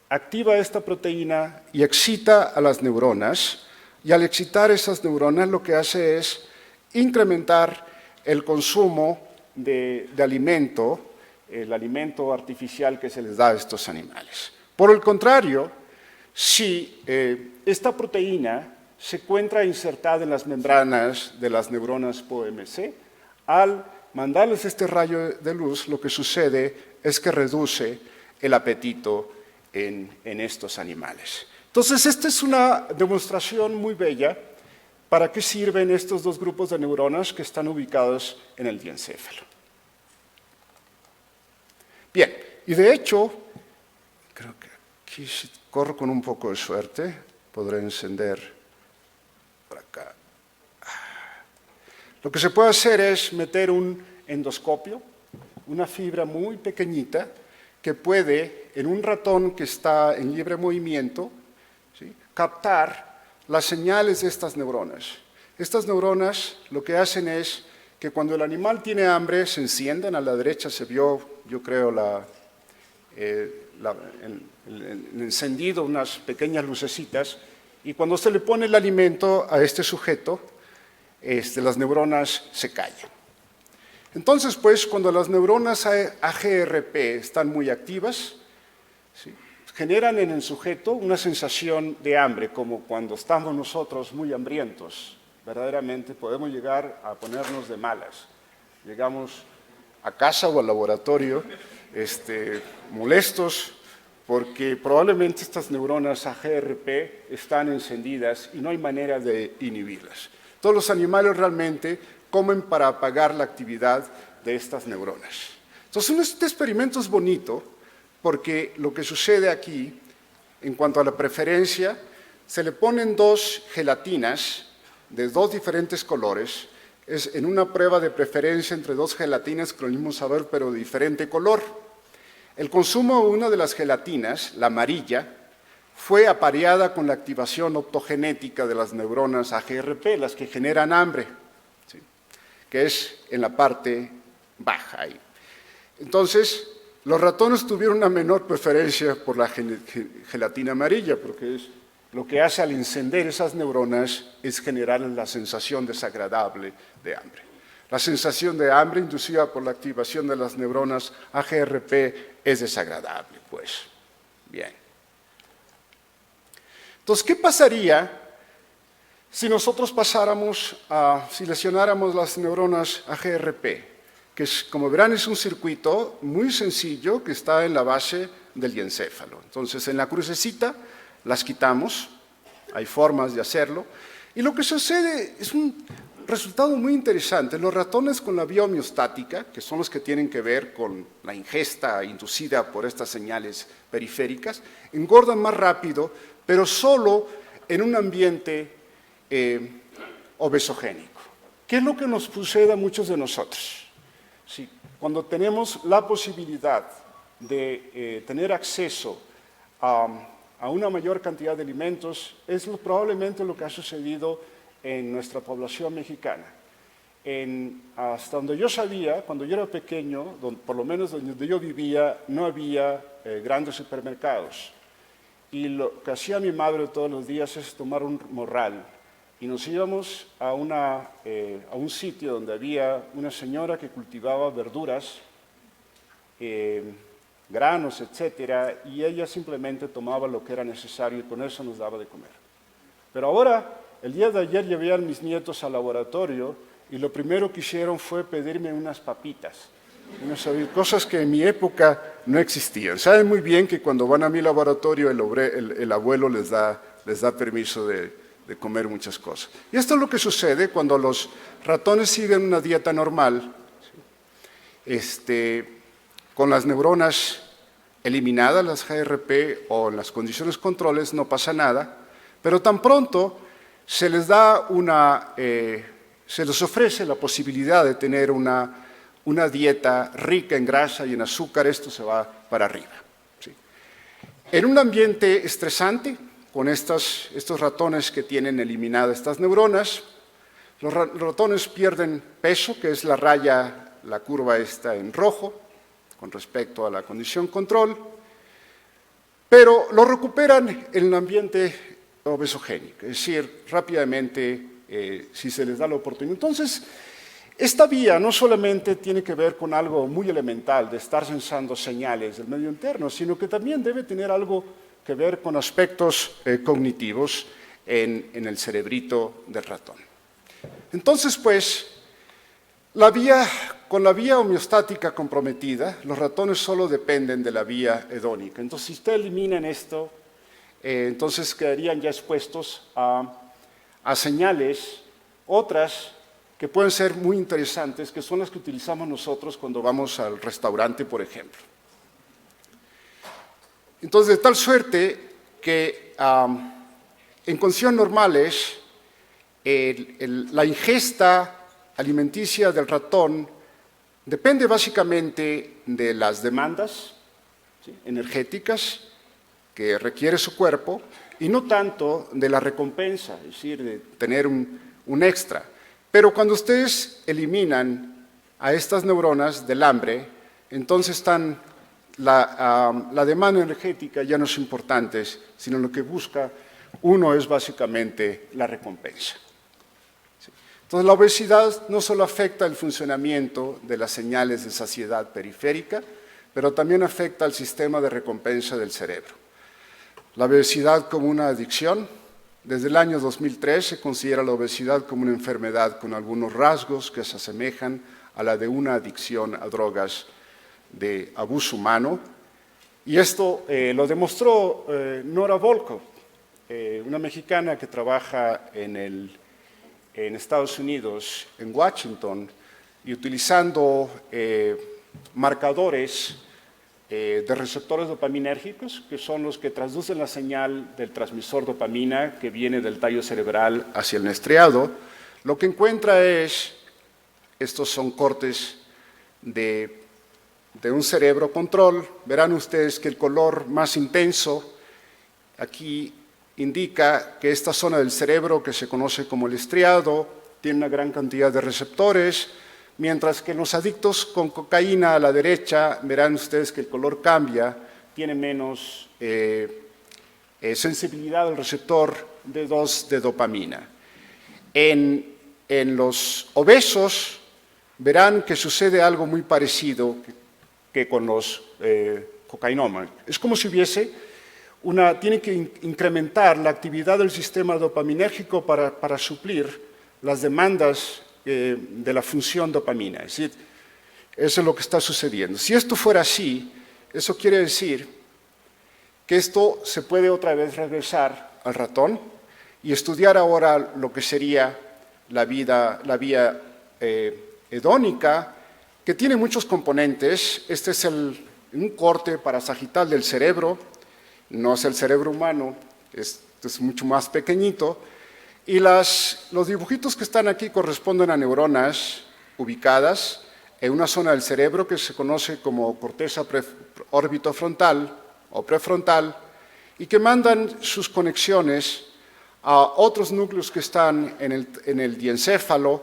Activa esta proteína y excita a las neuronas, y al excitar esas neuronas lo que hace es incrementar el consumo de alimento, el alimento artificial que se les da a estos animales. Por el contrario, si esta proteína se encuentra insertada en las membranas de las neuronas POMC, al mandarles este rayo de luz, lo que sucede es que reduce el apetito en estos animales. Entonces, esta es una demostración muy bella para qué sirven estos dos grupos de neuronas que están ubicados en el diencéfalo. Bien, y de hecho, creo que aquí si corro con un poco de suerte, podré encender por acá. Lo que se puede hacer es meter un endoscopio, una fibra muy pequeñita, que puede, en un ratón que está en libre movimiento, ¿sí?, captar las señales de estas neuronas. Estas neuronas lo que hacen es que cuando el animal tiene hambre se encienden. A la derecha se vio, yo creo, el encendido, unas pequeñas lucecitas, y cuando se le pone el alimento a este sujeto, las neuronas se callan. Entonces, pues, cuando las neuronas AGRP están muy activas, ¿sí?, generan en el sujeto una sensación de hambre, como cuando estamos nosotros muy hambrientos. Verdaderamente podemos llegar a ponernos de malas. Llegamos a casa o al laboratorio molestos porque probablemente estas neuronas AGRP están encendidas y no hay manera de inhibirlas. Todos los animales realmente comen para apagar la actividad de estas neuronas. Entonces, este experimento es bonito porque lo que sucede aquí, en cuanto a la preferencia, se le ponen dos gelatinas de dos diferentes colores, es en una prueba de preferencia entre dos gelatinas con el mismo sabor pero de diferente color. El consumo de una de las gelatinas, la amarilla, fue apareada con la activación optogenética de las neuronas AGRP, las que generan hambre, ¿sí?, que es en la parte baja ahí. Entonces, los ratones tuvieron una menor preferencia por la gelatina amarilla, porque lo que hace al encender esas neuronas es generar la sensación desagradable de hambre. La sensación de hambre inducida por la activación de las neuronas AGRP es desagradable, pues. Bien. Entonces, ¿qué pasaría si nosotros si lesionáramos las neuronas AGRP? Que como verán es un circuito muy sencillo que está en la base del diencéfalo. Entonces, en la crucecita las quitamos, hay formas de hacerlo, y lo que sucede es un resultado muy interesante. Los ratones con la vía homeostática, que son los que tienen que ver con la ingesta inducida por estas señales periféricas, engordan más rápido, pero solo en un ambiente obesogénico. ¿Qué es lo que nos sucede a muchos de nosotros? Sí, cuando tenemos la posibilidad de tener acceso a a una mayor cantidad de alimentos, es probablemente lo que ha sucedido en nuestra población mexicana. Hasta donde yo sabía, cuando yo era pequeño, por lo menos donde yo vivía, no había grandes supermercados. Y lo que hacía mi madre todos los días es tomar un morral y nos íbamos a un sitio donde había una señora que cultivaba verduras, granos, etcétera, y ella simplemente tomaba lo que era necesario y con eso nos daba de comer. Pero ahora, el día de ayer llevé a mis nietos al laboratorio y lo primero que hicieron fue pedirme unas papitas, cosas que en mi época no existían. Saben muy bien que cuando van a mi laboratorio el abuelo les da permiso de comer muchas cosas. Y esto es lo que sucede cuando los ratones siguen una dieta normal, con las neuronas eliminadas, las GRP, o en las condiciones controles, no pasa nada, pero tan pronto se les ofrece la posibilidad de tener una dieta rica en grasa y en azúcar, esto se va para arriba. ¿Sí? En un ambiente estresante, con estos ratones que tienen eliminadas estas neuronas, los ratones pierden peso, que es la curva esta en rojo, con respecto a la condición control, pero lo recuperan en un ambiente obesogénico, es decir, rápidamente, si se les da la oportunidad. Entonces, esta vía no solamente tiene que ver con algo muy elemental de estar sensando señales del medio interno, sino que también debe tener algo que ver con aspectos cognitivos en el cerebrito del ratón. Entonces, pues, con la vía homeostática comprometida, los ratones solo dependen de la vía hedónica. Entonces, si ustedes eliminan esto, entonces quedarían ya expuestos a señales, otras que pueden ser muy interesantes, que son las que utilizamos nosotros cuando vamos al restaurante, por ejemplo. Entonces, de tal suerte que en condiciones normales, la ingesta alimenticia del ratón depende básicamente de las demandas, ¿sí?, energéticas que requiere su cuerpo y no tanto de la recompensa, es decir, de tener un extra. Pero cuando ustedes eliminan a estas neuronas del hambre, entonces la demanda energética ya no es importante, sino lo que busca uno es básicamente la recompensa. Entonces, la obesidad no solo afecta el funcionamiento de las señales de saciedad periférica, pero también afecta al sistema de recompensa del cerebro. La obesidad como una adicción. Desde el año 2003 se considera la obesidad como una enfermedad con algunos rasgos que se asemejan a la de una adicción a drogas de abuso humano. Y esto lo demostró Nora Volkow, una mexicana que trabaja en Estados Unidos, en Washington, y utilizando marcadores de receptores dopaminérgicos, que son los que traducen la señal del transmisor dopamina que viene del tallo cerebral hacia el estriado, lo que encuentra estos son cortes de un cerebro control. Verán ustedes que el color más intenso aquí indica que esta zona del cerebro, que se conoce como el estriado, tiene una gran cantidad de receptores, mientras que en los adictos con cocaína a la derecha, verán ustedes que el color cambia, tiene menos sensibilidad al receptor D2 de dopamina. En los obesos, verán que sucede algo muy parecido que con los cocainómanos. Es como si hubiese tiene que incrementar la actividad del sistema dopaminérgico para suplir las demandas de la función dopamina. Es decir, eso es lo que está sucediendo. Si esto fuera así, eso quiere decir que esto se puede otra vez regresar al ratón y estudiar ahora lo que sería la vía hedónica, que tiene muchos componentes. Este es un corte parasagital del cerebro. No es el cerebro humano, esto es mucho más pequeñito, y los dibujitos que están aquí corresponden a neuronas ubicadas en una zona del cerebro que se conoce como corteza orbitofrontal o prefrontal, y que mandan sus conexiones a otros núcleos que están en el diencéfalo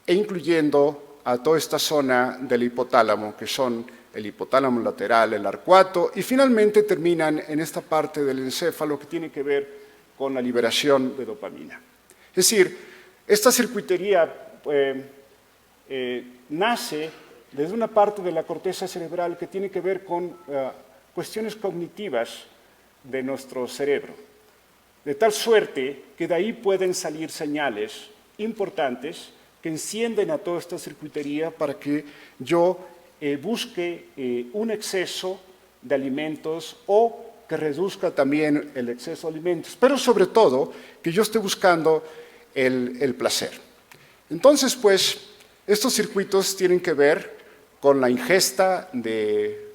e incluyendo a toda esta zona del hipotálamo, que son el hipotálamo lateral, el arcuato, y finalmente terminan en esta parte del encéfalo que tiene que ver con la liberación de dopamina. Es decir, esta circuitería nace desde una parte de la corteza cerebral que tiene que ver con cuestiones cognitivas de nuestro cerebro, de tal suerte que de ahí pueden salir señales importantes que encienden a toda esta circuitería para que yo busque un exceso de alimentos o que reduzca también el exceso de alimentos, pero sobre todo que yo esté buscando el placer. Entonces, pues, estos circuitos tienen que ver con la ingesta de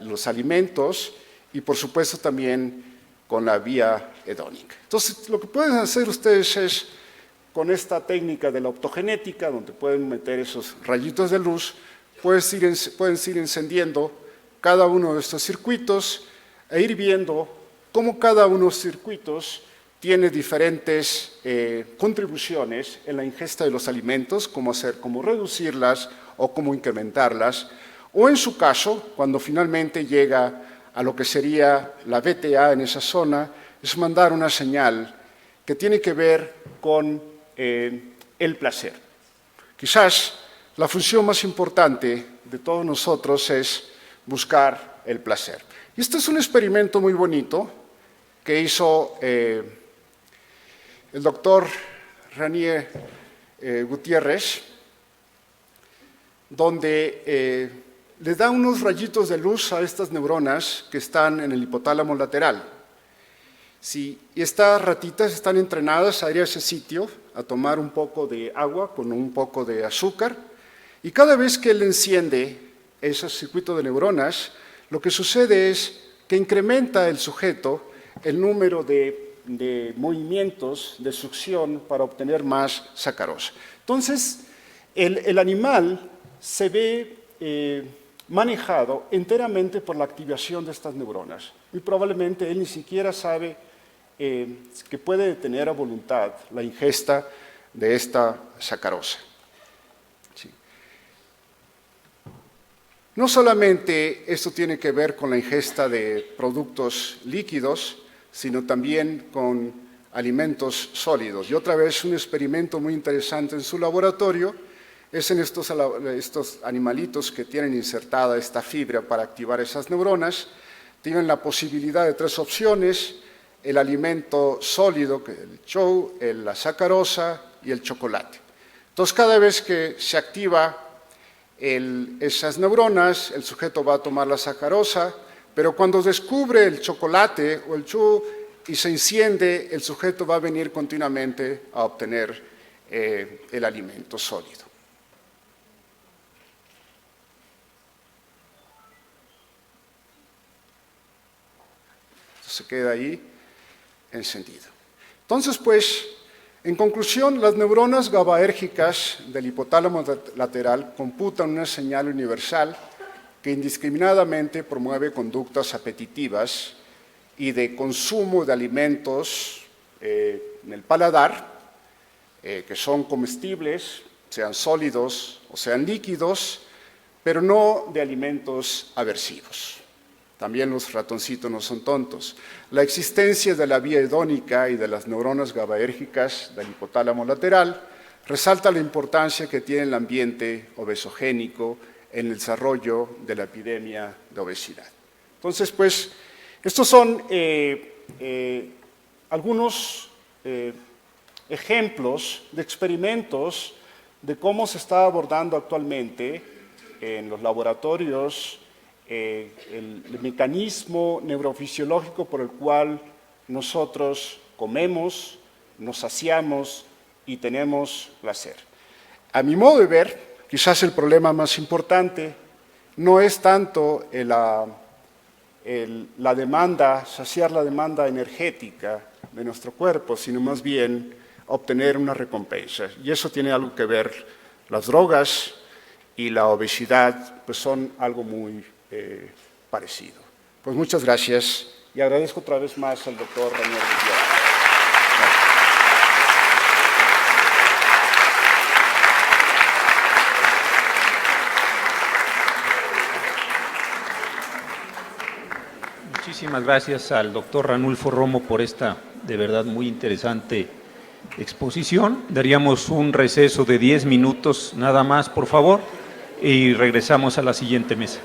los alimentos y, por supuesto, también con la vía hedónica. Entonces, lo que pueden hacer ustedes es, con esta técnica de la optogenética, donde pueden meter esos rayitos de luz, pueden ir encendiendo cada uno de estos circuitos e ir viendo cómo cada uno de los circuitos tiene diferentes contribuciones en la ingesta de los alimentos, cómo reducirlas o cómo incrementarlas, o en su caso, cuando finalmente llega a lo que sería la VTA en esa zona, es mandar una señal que tiene que ver con el placer. Quizás la función más importante de todos nosotros es buscar el placer. Y este es un experimento muy bonito que hizo el doctor Ranier Gutiérrez, donde le da unos rayitos de luz a estas neuronas que están en el hipotálamo lateral. Y estas ratitas están entrenadas a ir a ese sitio a tomar un poco de agua con un poco de azúcar, y cada vez que él enciende ese circuito de neuronas, lo que sucede es que incrementa el sujeto el número de movimientos de succión para obtener más sacarosa. Entonces, el animal se ve manejado enteramente por la activación de estas neuronas. Y probablemente él ni siquiera sabe que puede detener a voluntad la ingesta de esta sacarosa. Sí. No solamente esto tiene que ver con la ingesta de productos líquidos, sino también con alimentos sólidos. Y otra vez un experimento muy interesante en su laboratorio es en estos animalitos que tienen insertada esta fibra para activar esas neuronas. Tienen la posibilidad de 3 opciones: el alimento sólido, el chow, la sacarosa y el chocolate. Entonces, cada vez que se activa esas neuronas, el sujeto va a tomar la sacarosa, pero cuando descubre el chocolate o el chow y se enciende, el sujeto va a venir continuamente a obtener el alimento sólido. Se queda ahí encendido. Entonces, pues, en conclusión, las neuronas GABAérgicas del hipotálamo lateral computan una señal universal que indiscriminadamente promueve conductas apetitivas y de consumo de alimentos en el paladar, que son comestibles, sean sólidos o sean líquidos, pero no de alimentos aversivos. También los ratoncitos no son tontos. La existencia de la vía hedónica y de las neuronas GABAérgicas del hipotálamo lateral resalta la importancia que tiene el ambiente obesogénico en el desarrollo de la epidemia de obesidad. Entonces, pues, estos son algunos ejemplos de experimentos de cómo se está abordando actualmente en los laboratorios el mecanismo neurofisiológico por el cual nosotros comemos, nos saciamos y tenemos placer. A mi modo de ver, quizás el problema más importante no es tanto la demanda, saciar la demanda energética de nuestro cuerpo, sino más bien obtener una recompensa. Y eso tiene algo que ver. Las drogas y la obesidad pues son algo muy parecido. Pues muchas gracias Y agradezco otra vez más al doctor Ranier Gutiérrez. Muchísimas gracias al doctor Ranulfo Romo por esta de verdad muy interesante exposición. Daríamos un receso de 10 minutos nada más, por favor, y regresamos a la siguiente mesa.